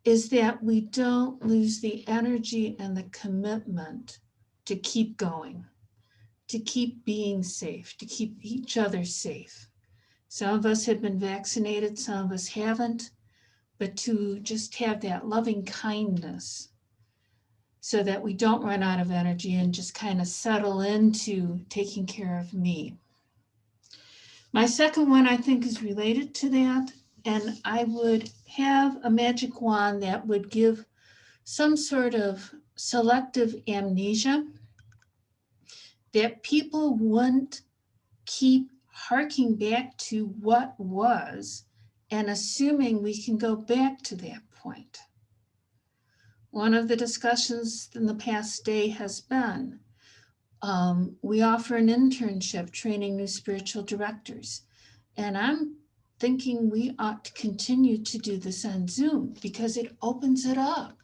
is that we don't lose the energy and the commitment to keep going, to keep being safe, to keep each other safe. Some of us have been vaccinated, some of us haven't, but to just have that loving kindness so that we don't run out of energy and just kind of settle into taking care of me. My second one, I think, is related to that. And I would have a magic wand that would give some sort of selective amnesia, that people wouldn't keep harking back to what was and assuming we can go back to that point. One of the discussions in the past day has been, we offer an internship training new spiritual directors. And I'm thinking we ought to continue to do this on Zoom because it opens it up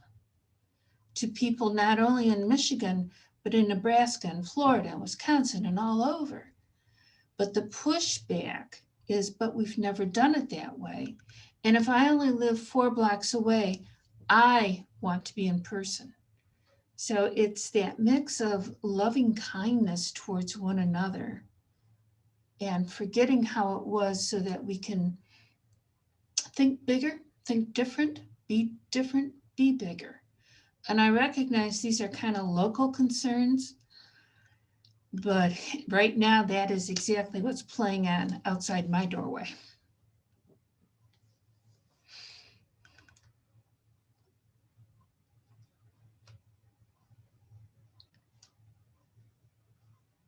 to people not only in Michigan, but in Nebraska and Florida and Wisconsin and all over. But the pushback is, but we've never done it that way. And if I only live 4 blocks away, I want to be in person. So it's that mix of loving kindness towards one another and forgetting how it was so that we can think bigger, think different, be bigger. And I recognize these are kind of local concerns, but right now that is exactly what's playing on outside my doorway.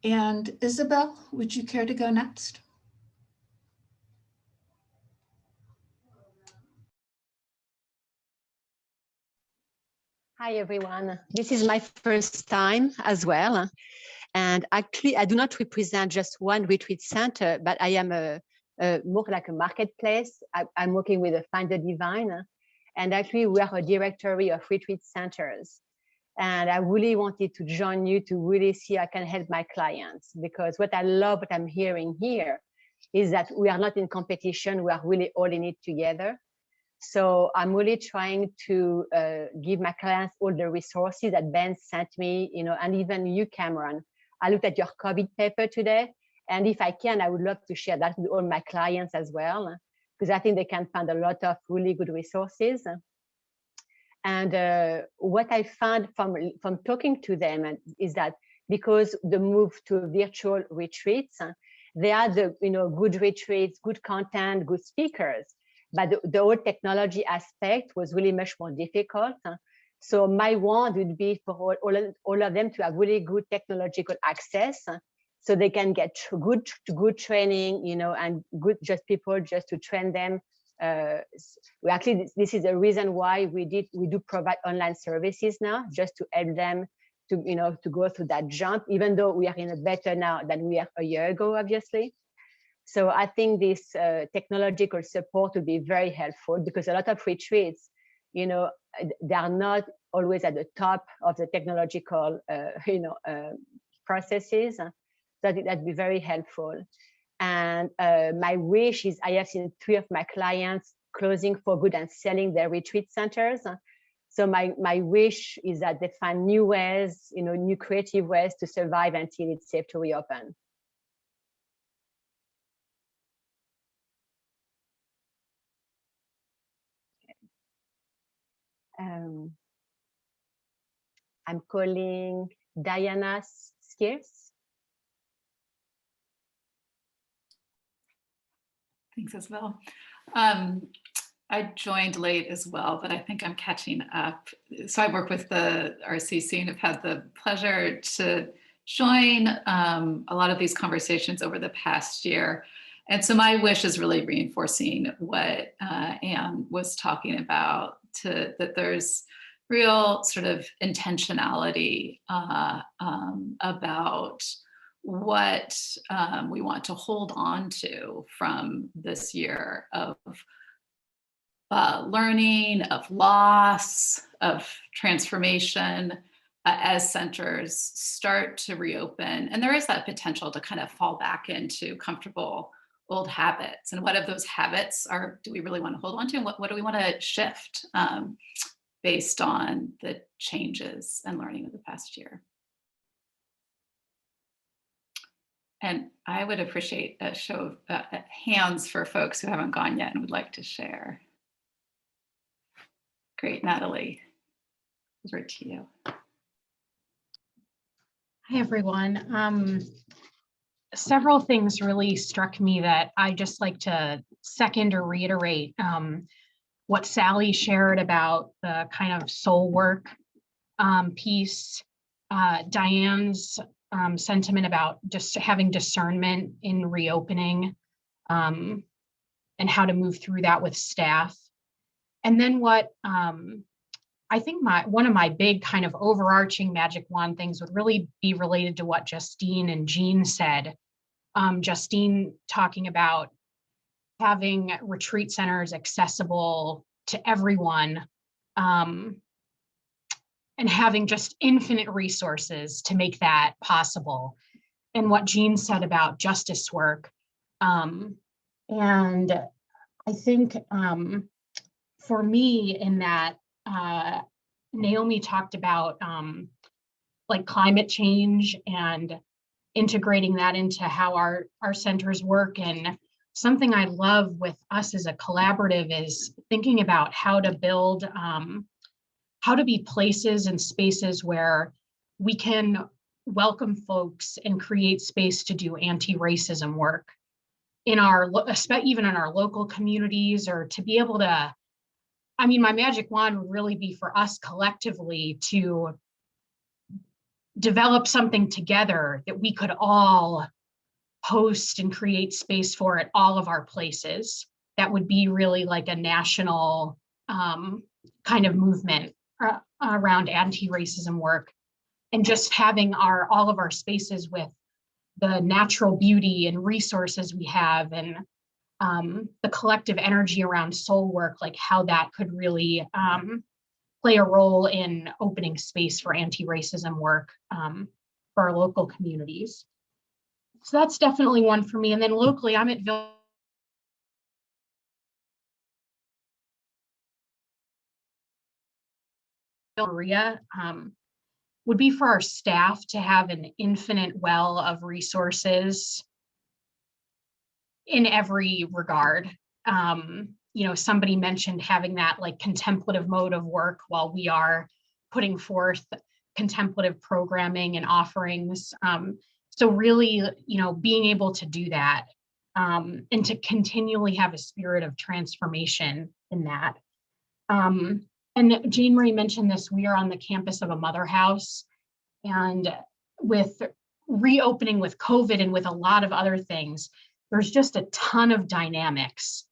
And Isabel, would you care to go next? Hi, everyone. This is my first time as well. And actually, I do not represent just one retreat center, but I am more like a marketplace. I'm working with a Find the Divine. And actually, we are a directory of retreat centers. And I really wanted to join you to really see how I can help my clients, because what I love, what I'm hearing here is that we are not in competition. We are really all in it together. So I'm really trying to give my clients all the resources that Ben sent me, and even you, Cameron. I looked at your COVID paper today, and if I can, I would love to share that with all my clients as well, because I think they can find a lot of really good resources. And what I found from talking to them is that because the move to virtual retreats, they are the good retreats, good content, good speakers, but the whole technology aspect was really much more difficult. So my want would be for all of them to have really good technological access, so they can get good training, and good people just to train them. This is the reason why we do provide online services now, just to help them to go through that jump, even though we are in a better now than we are a year ago, obviously. So I think this technological support will be very helpful, because a lot of retreats, they are not always at the top of the technological, processes. So I think that'd be very helpful. And my wish is, I have seen 3 of my clients closing for good and selling their retreat centers. So my wish is that they find new ways, new creative ways to survive until it's safe to reopen. I'm calling Diana Skeers. Thanks, Isabel. I joined late as well, but I think I'm catching up. So I work with the RCC and have had the pleasure to join a lot of these conversations over the past year. And so my wish is really reinforcing what Anne was talking about, that there's real sort of intentionality about what we want to hold on to from this year of learning, of loss, of transformation as centers start to reopen. And there is that potential to kind of fall back into comfortable old habits. And what of those habits do we really want to hold on to? And what do we want to shift based on the changes and learning of the past year? And I would appreciate a show of hands for folks who haven't gone yet and would like to share. Great, Natalie, over to you. Hi, everyone. Several things really struck me that I just like to second or reiterate what Sally shared about the kind of soul work piece, Diane's sentiment about just having discernment in reopening, and how to move through that with staff. And then what I think one of my big kind of overarching magic wand things would really be related to what Justine and Jean said. Justine talking about having retreat centers accessible to everyone, and having just infinite resources to make that possible. And what Jean said about justice work. And I think for me in that, Naomi talked about like climate change and integrating that into how our centers work. And something I love with us as a collaborative is thinking about how to build, how to be places and spaces where we can welcome folks and create space to do anti-racism work in our, even in our local communities, or to be able to, I mean, my magic wand would really be for us collectively to develop something together that we could all host and create space for at all of our places. That would be really like a national kind of movement around anti-racism work, and just having all of our spaces with the natural beauty and resources we have, and the collective energy around soul work, like how that could really play a role in opening space for anti-racism work for our local communities. So that's definitely one for me. And then locally, I'm at Maria, would be for our staff to have an infinite well of resources in every regard. You know, somebody mentioned having that like contemplative mode of work while we are putting forth contemplative programming and offerings. So really, you know, being able to do that, and to continually have a spirit of transformation in that. And Jean Marie mentioned this, we are on the campus of a mother house, and with reopening with COVID and with a lot of other things, there's just a ton of dynamics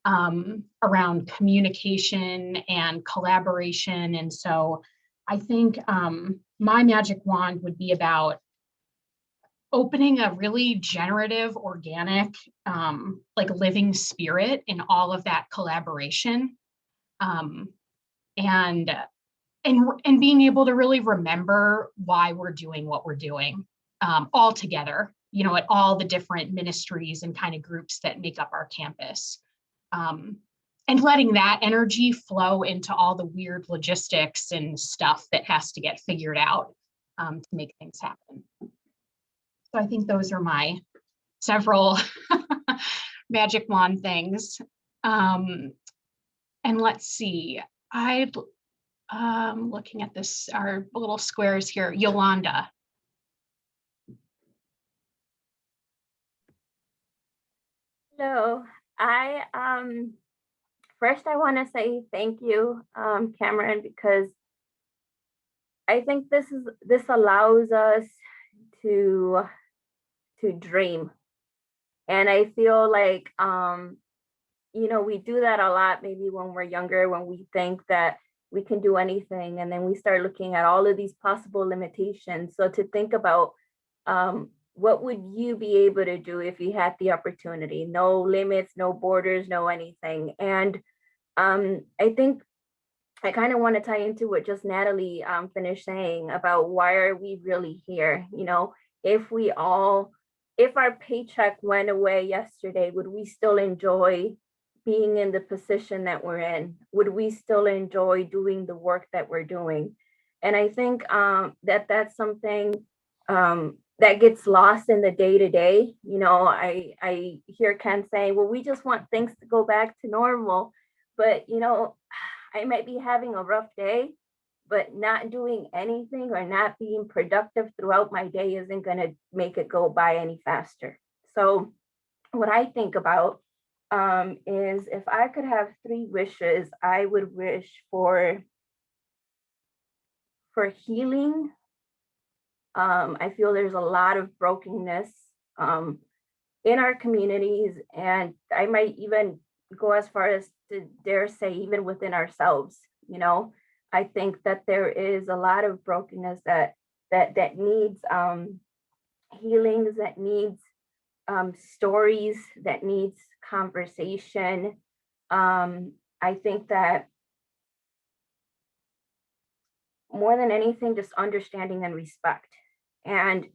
around communication and collaboration. And so I think my magic wand would be about opening a really generative, organic, like living spirit in all of that collaboration. And being able to really remember why we're doing what we're doing all together, you know, at all the different ministries and kind of groups that make up our campus. And letting that energy flow into all the weird logistics and stuff that has to get figured out to make things happen. So I think those are my several magic wand things. And let's see, looking at this, our little squares here, Yolanda. Hello, first I want to say thank you, Cameron, because I think this allows us to dream. And I feel like, you know, we do that a lot, maybe when we're younger, when we think that we can do anything, and then we start looking at all of these possible limitations. So to think about, what would you be able to do if you had the opportunity? No limits, no borders, no anything. And I think I kind of want to tie into what just Natalie finished saying about why are we really here? You know, if our paycheck went away yesterday, would we still enjoy being in the position that we're in? Would we still enjoy doing the work that we're doing? And I think that's something that gets lost in the day-to-day. You know, I hear Ken saying, well, we just want things to go back to normal. But, you know, I might be having a rough day, but not doing anything or not being productive throughout my day isn't going to make it go by any faster. So what I think about is if I could have 3 wishes, I would wish for healing, I feel there's a lot of brokenness in our communities, and I might even go as far as to dare say even within ourselves. You know, I think that there is a lot of brokenness that needs healings, that needs stories, that needs conversation. I think that more than anything, just understanding and respect. And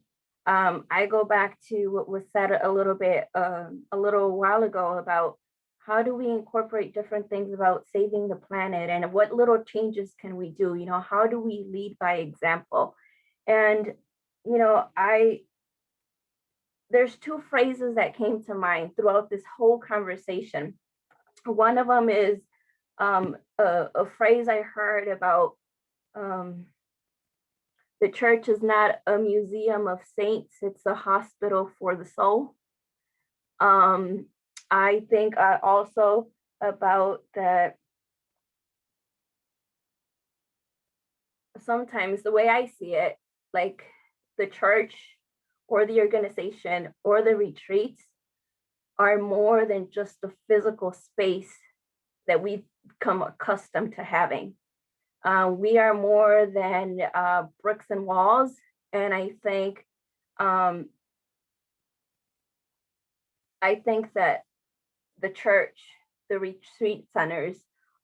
I go back to what was said a little while ago about how do we incorporate different things about saving the planet, and what little changes can we do? You know, how do we lead by example? And you know, there's two phrases that came to mind throughout this whole conversation. One of them is a phrase I heard about the church is not a museum of saints, it's a hospital for the soul. I think also about that sometimes the way I see it, like the church or the organization or the retreats are more than just the physical space that we've become accustomed to having. We are more than bricks and walls. And I think that the church, the retreat centers,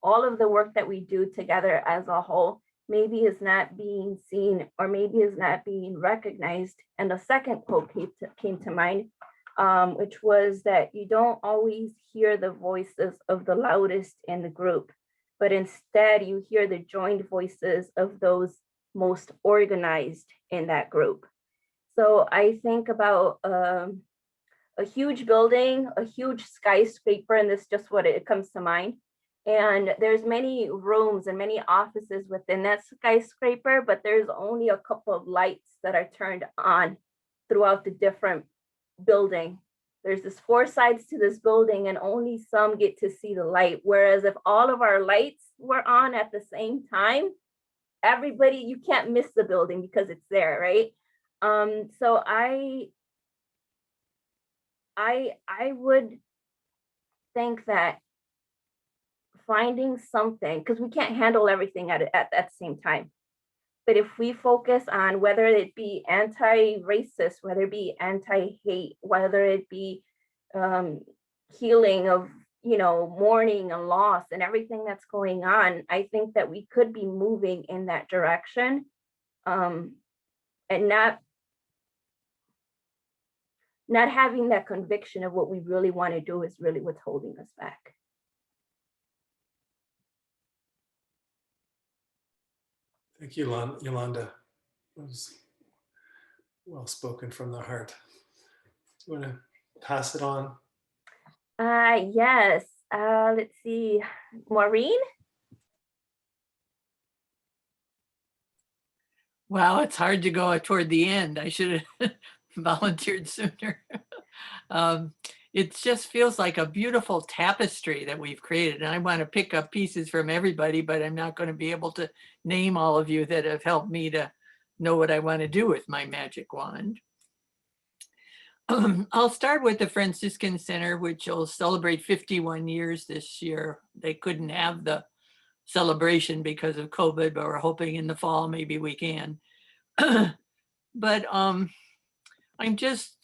all of the work that we do together as a whole, maybe is not being seen or maybe is not being recognized. And the second quote came to mind, which was that you don't always hear the voices of the loudest in the group, but instead you hear the joined voices of those most organized in that group. So I think about a huge building, a huge skyscraper, and this is just what it comes to mind. And there's many rooms and many offices within that skyscraper, but there's only a couple of lights that are turned on throughout the different building. There's this 4 sides to this building and only some get to see the light. Whereas if all of our lights were on at the same time, everybody, you can't miss the building because it's there, right? So I would think that finding something, because we can't handle everything at the same time. But if we focus on whether it be anti-racist, whether it be anti-hate, whether it be healing of, you know, mourning and loss and everything that's going on, I think that we could be moving in that direction, and not having that conviction of what we really want to do is really what's holding us back. Thank you, Yolanda. It was well spoken from the heart. Do you want to pass it on? Yes. Let's see. Maureen? Wow, it's hard to go toward the end. I should have volunteered sooner. It just feels like a beautiful tapestry that we've created. And I want to pick up pieces from everybody, but I'm not going to be able to name all of you that have helped me to know what I want to do with my magic wand. I'll start with the Franciscan Center, which will celebrate 51 years this year. They couldn't have the celebration because of COVID, but we're hoping in the fall maybe we can. But I'm just,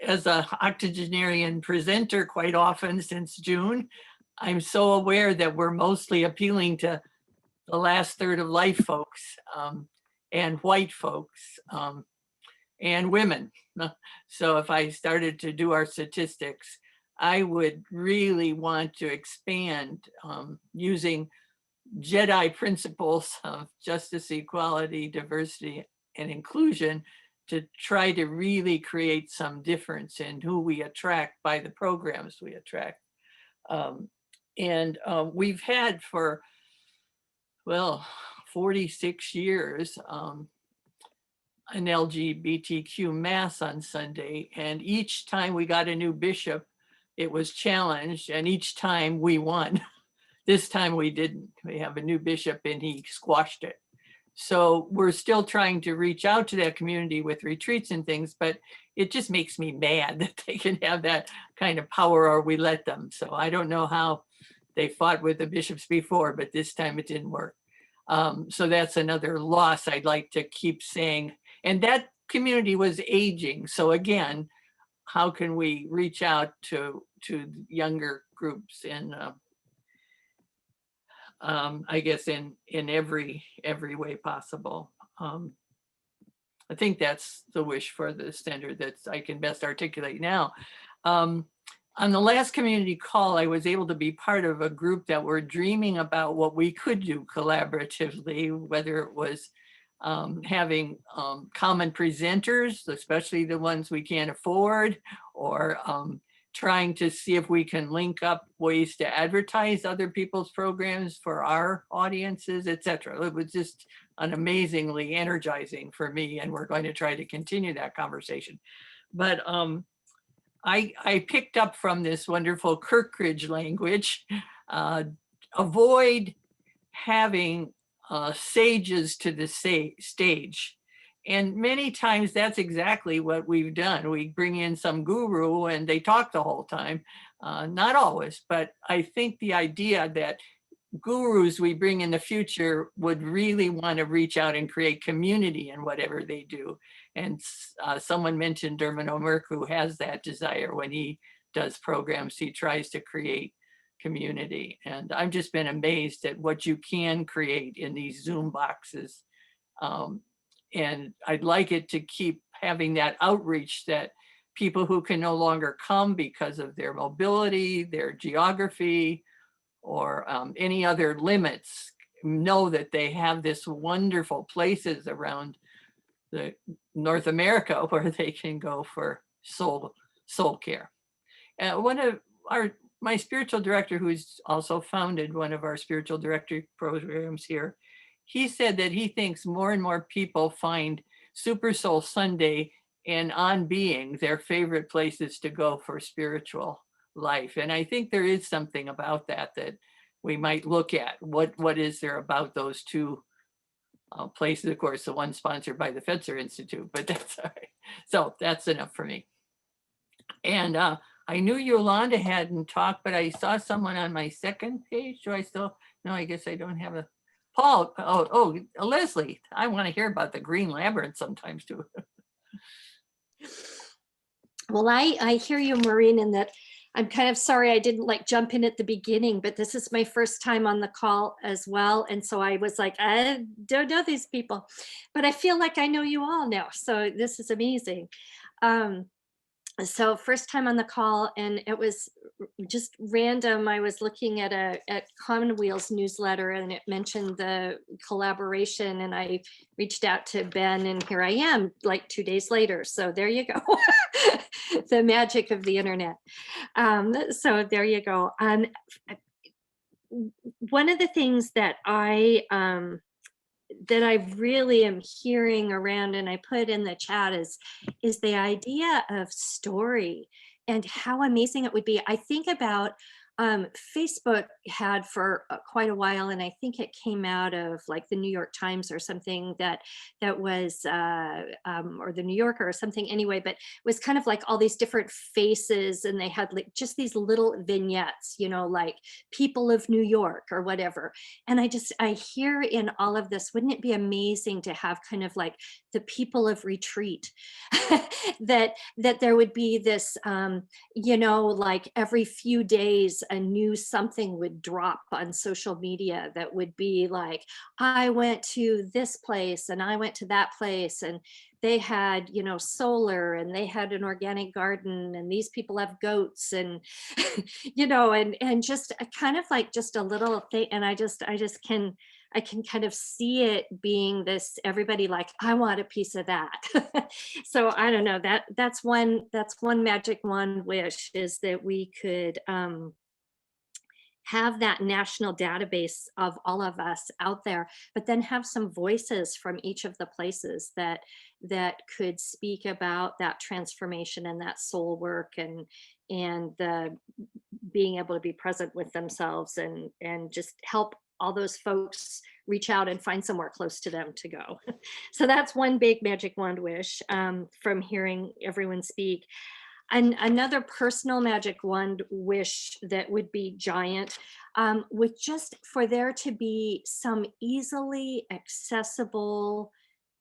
as a octogenarian presenter quite often since June, I'm so aware that we're mostly appealing to the last third of life folks, and white folks, and women. So if I started to do our statistics, I would really want to expand using Jedi principles of justice, equality, diversity, and inclusion to try to really create some difference in who we attract by the programs we attract. We've had for, well, 46 years, an LGBTQ mass on Sunday, and each time we got a new bishop, it was challenged, and each time we won. This time we didn't. We have a new bishop and he squashed it. So we're still trying to reach out to that community with retreats and things, but it just makes me mad that they can have that kind of power or we let them. So I don't know how they fought with the bishops before, but this time it didn't work. So that's another loss I'd like to keep saying. And that community was aging. So again, how can we reach out to younger groups in, I guess in every way possible. I think that's the wish for the standard that I can best articulate now. On the last community call, I was able to be part of a group that were dreaming about what we could do collaboratively, whether it was having common presenters, especially the ones we can't afford, or trying to see if we can link up ways to advertise other people's programs for our audiences, etc. It was just an amazingly energizing for me, and we're going to try to continue that conversation. But I picked up from this wonderful Kirkridge language, avoid having sages to the stage. And many times that's exactly what we've done. We bring in some guru and they talk the whole time. Not always, but I think the idea that gurus we bring in the future would really want to reach out and create community in whatever they do. And someone mentioned Dermot O'Merk, who has that desire when he does programs, he tries to create community. And I've just been amazed at what you can create in these Zoom boxes. And I'd like it to keep having that outreach that people who can no longer come because of their mobility, their geography, or any other limits, know that they have this wonderful places around the North America where they can go for soul care. One of my spiritual director, who's also founded one of our spiritual director programs here, he said that he thinks more and more people find Super Soul Sunday and On Being their favorite places to go for spiritual life. And I think there is something about that we might look at. What is there about those two places? Of course, the one sponsored by the Fetzer Institute, but that's all right. So that's enough for me. And I knew Yolanda hadn't talked, but I saw someone on my second page. Do I still? No, I guess I don't have a. Paul, oh, Leslie, I want to hear about the Green Labyrinth sometimes too. Well, I hear you, Maureen, in that I'm kind of sorry I didn't jump in at the beginning, but this is my first time on the call as well. And so I was like, I don't know these people, but I feel like I know you all now. So this is amazing. So first time on the call, and it was just random. I was looking at Commonweal's newsletter, and it mentioned the collaboration, and I reached out to Ben, and here I am 2 days later. So there you go. The magic of the internet. So there you go. One of the things that I really am hearing around, and I put in the chat, is the idea of story and how amazing it would be. I think about Facebook had for quite a while, and I think it came out of the New York Times or something that was, or the New Yorker or something anyway, but it was kind of all these different faces, and they had just these little vignettes, like people of New York or whatever. And I hear in all of this, wouldn't it be amazing to have kind of the people of retreat, that there would be this, every few days, a new something would drop on social media that would be I went to this place and I went to that place, and they had, solar, and they had an organic garden, and these people have goats, and, and just kind of just a little thing. And I can kind of see it being this, everybody I want a piece of that. So I don't know, that's one magic one wish, is that we could have that national database of all of us out there, but then have some voices from each of the places that could speak about that transformation and that soul work, and the being able to be present with themselves, and just help all those folks reach out and find somewhere close to them to go. So that's one big magic wand wish from hearing everyone speak. And another personal magic wand wish that would be giant would just for there to be some easily accessible,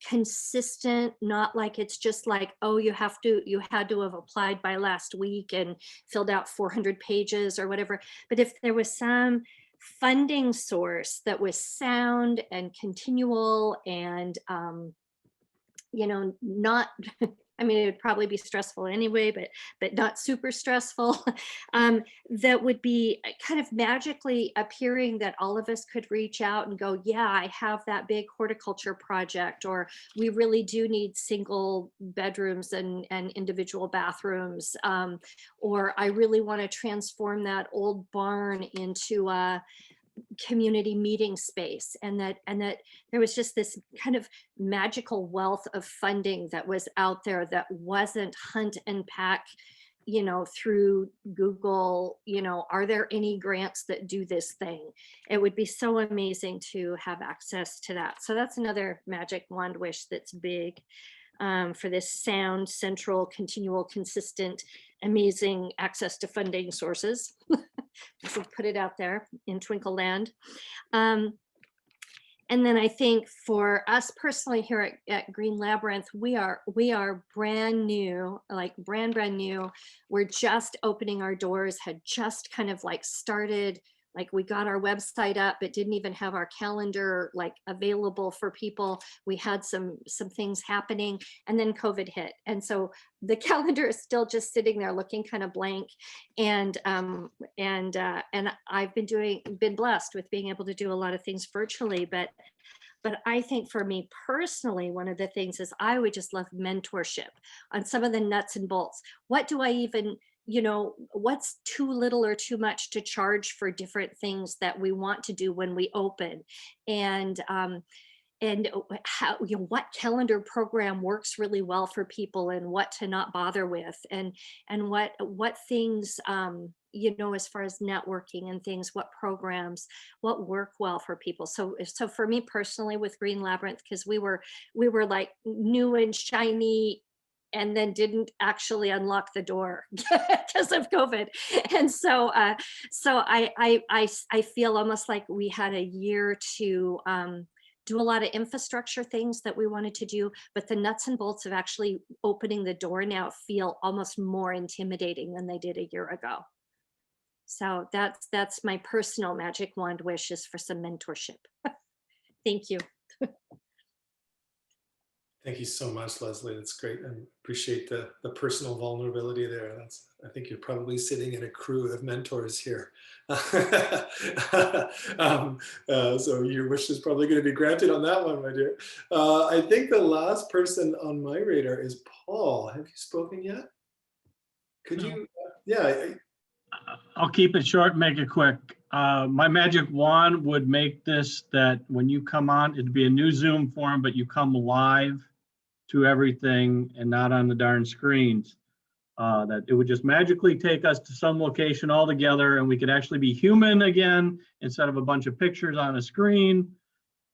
consistent, not like it's just like, oh, you had to have applied by last week and filled out 400 pages or whatever. But if there was some funding source that was sound and continual and not I mean, it would probably be stressful anyway, but not super stressful. That would be kind of magically appearing that all of us could reach out and go, yeah, I have that big horticulture project, or we really do need single bedrooms and individual bathrooms, or I really want to transform that old barn into a community meeting space, and that there was just this kind of magical wealth of funding that was out there that wasn't hunt and pack through Google, are there any grants that do this thing? It would be so amazing to have access to that. So that's another magic wand wish that's big, for this sound, central, continual, consistent, amazing access to funding sources. So put it out there in Twinkle Land. And then I think for us personally here at Green Labyrinth, we are brand new, like brand new. We're just opening our doors, had just kind of like started, like we got our website up, but didn't even have our calendar like available for people. We had some things happening, and then COVID hit. And so the calendar is still just sitting there looking kind of blank. And I've been blessed with being able to do a lot of things virtually, but I think for me personally, one of the things is I would just love mentorship on some of the nuts and bolts. What do I even, what's too little or too much to charge for different things that we want to do when we open? And how, what calendar program works really well for people, and what to not bother with, and what things, as far as networking and things, what programs, what work well for people. So for me personally with Green Labyrinth, because we were like new and shiny, and then didn't actually unlock the door because of COVID. And so I feel almost like we had a year to do a lot of infrastructure things that we wanted to do, but the nuts and bolts of actually opening the door now feel almost more intimidating than they did a year ago. So that's my personal magic wand wish, is for some mentorship. Thank you. Thank you so much, Leslie. That's great. I appreciate the personal vulnerability there. I think you're probably sitting in a crew of mentors here. So your wish is probably going to be granted on that one, my dear. I think the last person on my radar is Paul. Have you spoken yet? Could you? Yeah. I'll keep it short, make it quick. My magic wand would make this that when you come on, it'd be a new Zoom forum, but you come live to everything and not on the darn screens. That it would just magically take us to some location all together, and we could actually be human again instead of a bunch of pictures on a screen.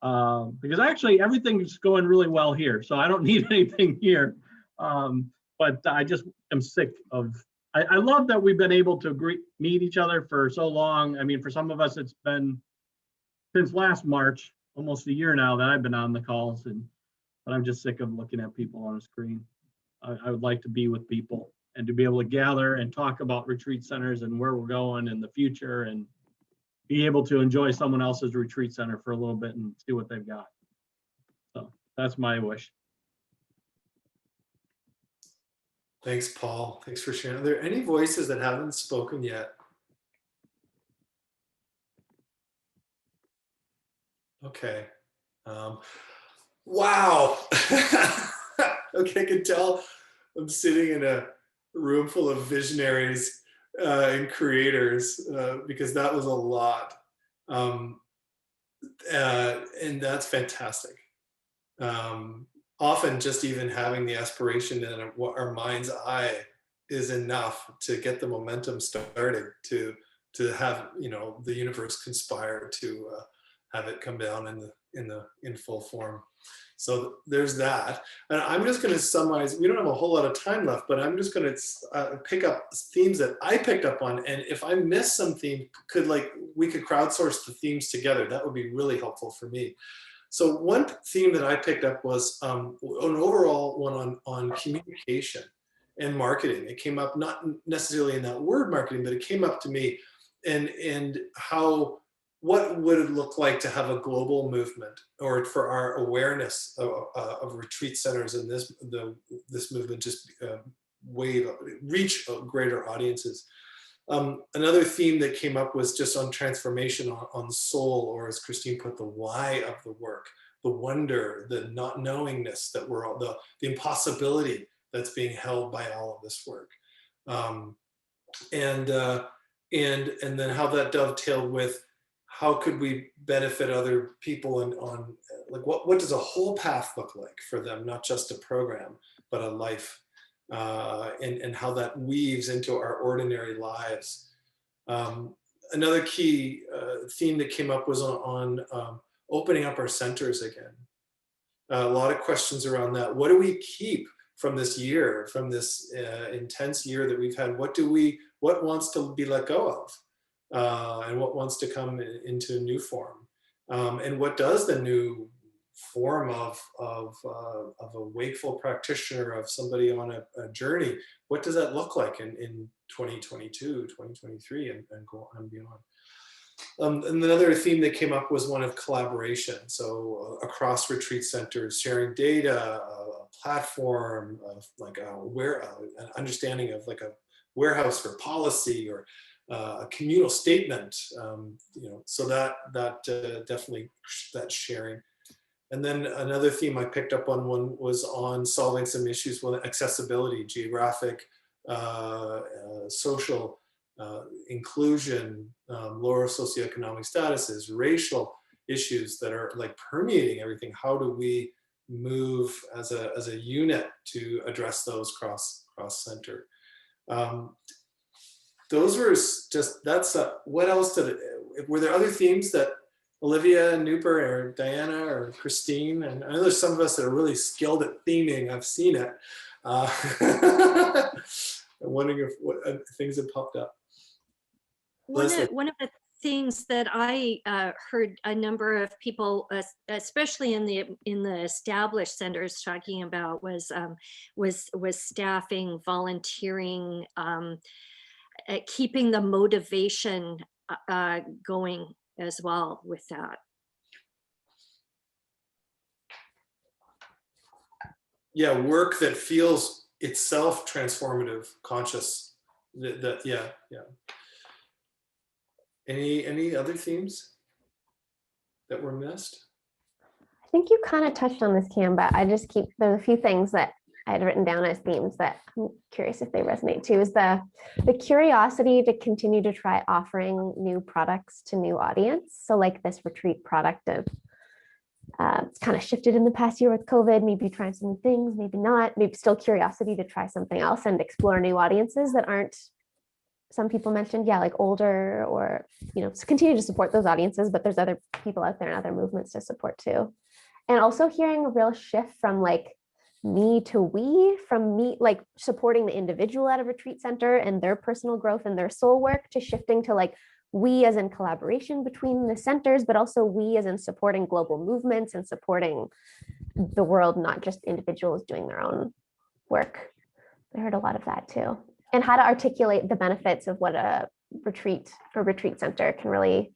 Because actually everything's going really well here, so I don't need anything here. But I just am sick of, I love that we've been able to meet each other for so long. I mean, for some of us, it's been since last March, almost a year now that I've been on the calls, but I'm just sick of looking at people on a screen. I would like to be with people and to be able to gather and talk about retreat centers and where we're going in the future, and be able to enjoy someone else's retreat center for a little bit and see what they've got. So that's my wish. Thanks, Paul. Thanks for sharing. Are there any voices that haven't spoken yet? Okay. Wow. Okay, I can tell I'm sitting in a room full of visionaries and creators, because that was a lot. And that's fantastic. Often just even having the aspiration in our mind's eye is enough to get the momentum started, to have the universe conspire to have it come down in full form. So there's that. And I'm just going to summarize. We don't have a whole lot of time left, but I'm just going to pick up themes that I picked up on. And if I miss some theme, we could crowdsource the themes together. That would be really helpful for me. So one theme that I picked up was an overall one on communication and marketing. It came up not necessarily in that word marketing, but it came up to me, and how, what would it look like to have a global movement, or for our awareness of retreat centers and this movement just reach greater audiences. Another theme that came up was just on transformation, on soul, or as Christine put, the why of the work, the wonder, the not knowingness that we're all, the impossibility that's being held by all of this work. And then how that dovetailed with how could we benefit other people, and on like what does a whole path look like for them, not just a program, but a life, and how that weaves into our ordinary lives. Another key theme that came up was on opening up our centers again. A lot of questions around that. What do we keep from this year, from this intense year that we've had? What wants to be let go of, and what wants to come into a new form? And what does the new form of a wakeful practitioner, of somebody on a journey, what does that look like in 2022, 2023, and go on beyond? And another theme that came up was one of collaboration. So across retreat centers, sharing data, a platform, like an understanding of like a warehouse for policy, or a communal statement. So that definitely, that sharing. And then another theme I picked up on was on solving some issues with accessibility, geographic, social, inclusion, lower socioeconomic statuses, racial issues that are like permeating everything. How do we move as a unit to address those cross center? Those were just, what else were there other themes that Olivia and Noopur or Diana or Christine, and I know there's some of us that are really skilled at theming, I've seen it. I'm wondering if what things have popped up. One of the things that I heard a number of people, especially in the established centers, talking about was staffing, volunteering, keeping the motivation going as well with that. Yeah, work that feels itself transformative, conscious. Yeah. Any other themes that were missed? I think you kind of touched on this, Cam, but there's a few things that I had written down as themes that I'm curious if they resonate too, is the curiosity to continue to try offering new products to new audience. So like this retreat product of, it's kind of shifted in the past year with COVID, maybe trying some new things, maybe not, maybe still curiosity to try something else and explore new audiences that aren't, some people mentioned, yeah, like older, or, continue to support those audiences, but there's other people out there and other movements to support too. And also hearing a real shift from like me to we, from me, like supporting the individual at a retreat center and their personal growth and their soul work, to shifting to like we as in collaboration between the centers, but also we as in supporting global movements and supporting the world, not just individuals doing their own work. I heard a lot of that too. And how to articulate the benefits of what a retreat center can really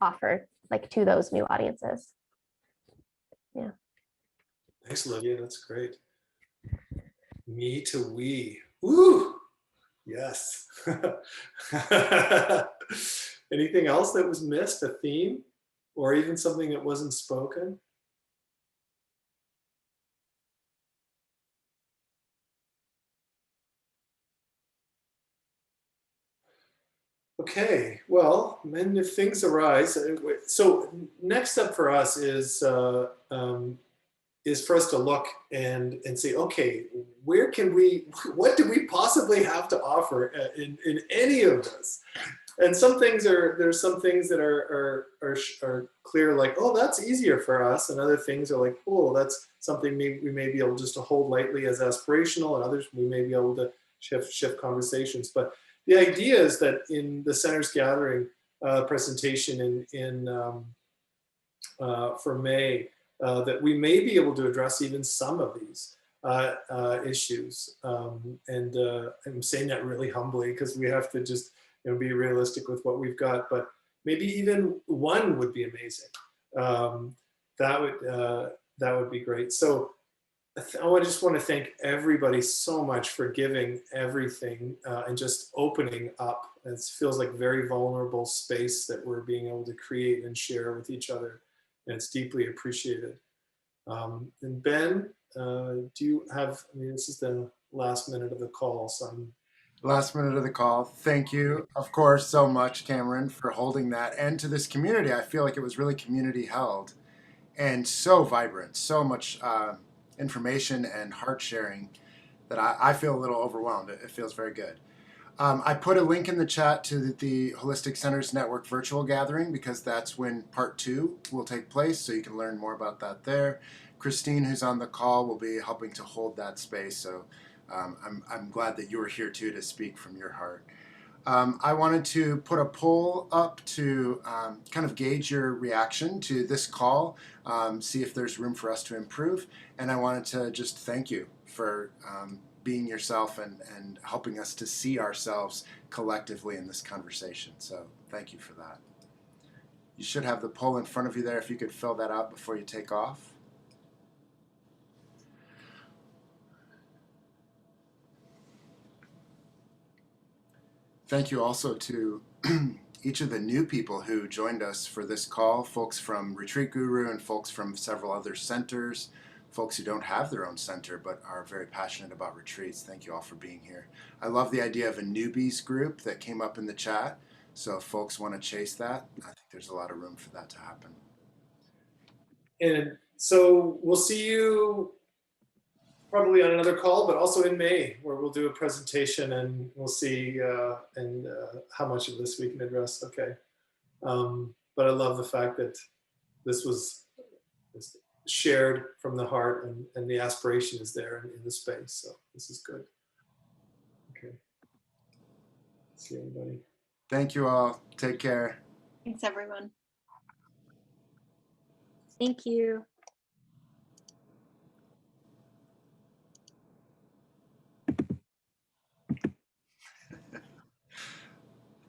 offer, like to those new audiences. Yeah. Thanks, Olivia. That's great. Me to we. Woo! Yes. Anything else that was missed? A theme, or even something that wasn't spoken? Okay, well, then if things arise, so next up for us is for us to look and say, okay, what do we possibly have to offer in any of this? And some things there's some things that are clear, like, oh, that's easier for us, and other things are like, oh, that's something we may be able just to hold lightly as aspirational, and others we may be able to shift conversations. But the idea is that in the center's gathering presentation for May, that we may be able to address even some of these issues. And I'm saying that really humbly because we have to just be realistic with what we've got. But maybe even one would be amazing. That would be great. So I just want to thank everybody so much for giving everything and just opening up. It feels like very vulnerable space that we're being able to create and share with each other. And it's deeply appreciated. And Ben, do you have, I mean, this is the last minute of the call, so I'm... Last minute of the call. Thank you, of course, so much, Cameron, for holding that. And to this community, I feel like it was really community held and so vibrant, so much information and heart sharing that I feel a little overwhelmed. It feels very good. I put a link in the chat to the Holistic Centers Network virtual gathering because that's when part 2 will take place, so you can learn more about that there. Christine, who's on the call, will be helping to hold that space, so I'm glad that you were here too to speak from your heart. I wanted to put a poll up to kind of gauge your reaction to this call, see if there's room for us to improve, and I wanted to just thank you for being yourself and helping us to see ourselves collectively in this conversation. So thank you for that. You should have the poll in front of you there if you could fill that out before you take off. Thank you also to each of the new people who joined us for this call, folks from Retreat Guru and folks from several other centers, folks who don't have their own center but are very passionate about retreats. Thank you all for being here. I love the idea of a newbies group that came up in the chat. So if folks want to chase that, I think there's a lot of room for that to happen. And so we'll see you probably on another call, but also in May, where we'll do a presentation and we'll see how much of this we can address. Okay. But I love the fact that this was shared from the heart and the aspiration is there in the space. So this is good. Okay. See everybody. Thank you all. Take care. Thanks, everyone. Thank you.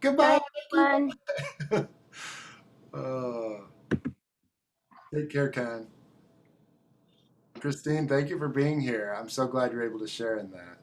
Goodbye. Bye, everyone. Take care, Ken. Christine, thank you for being here. I'm so glad you're able to share in that.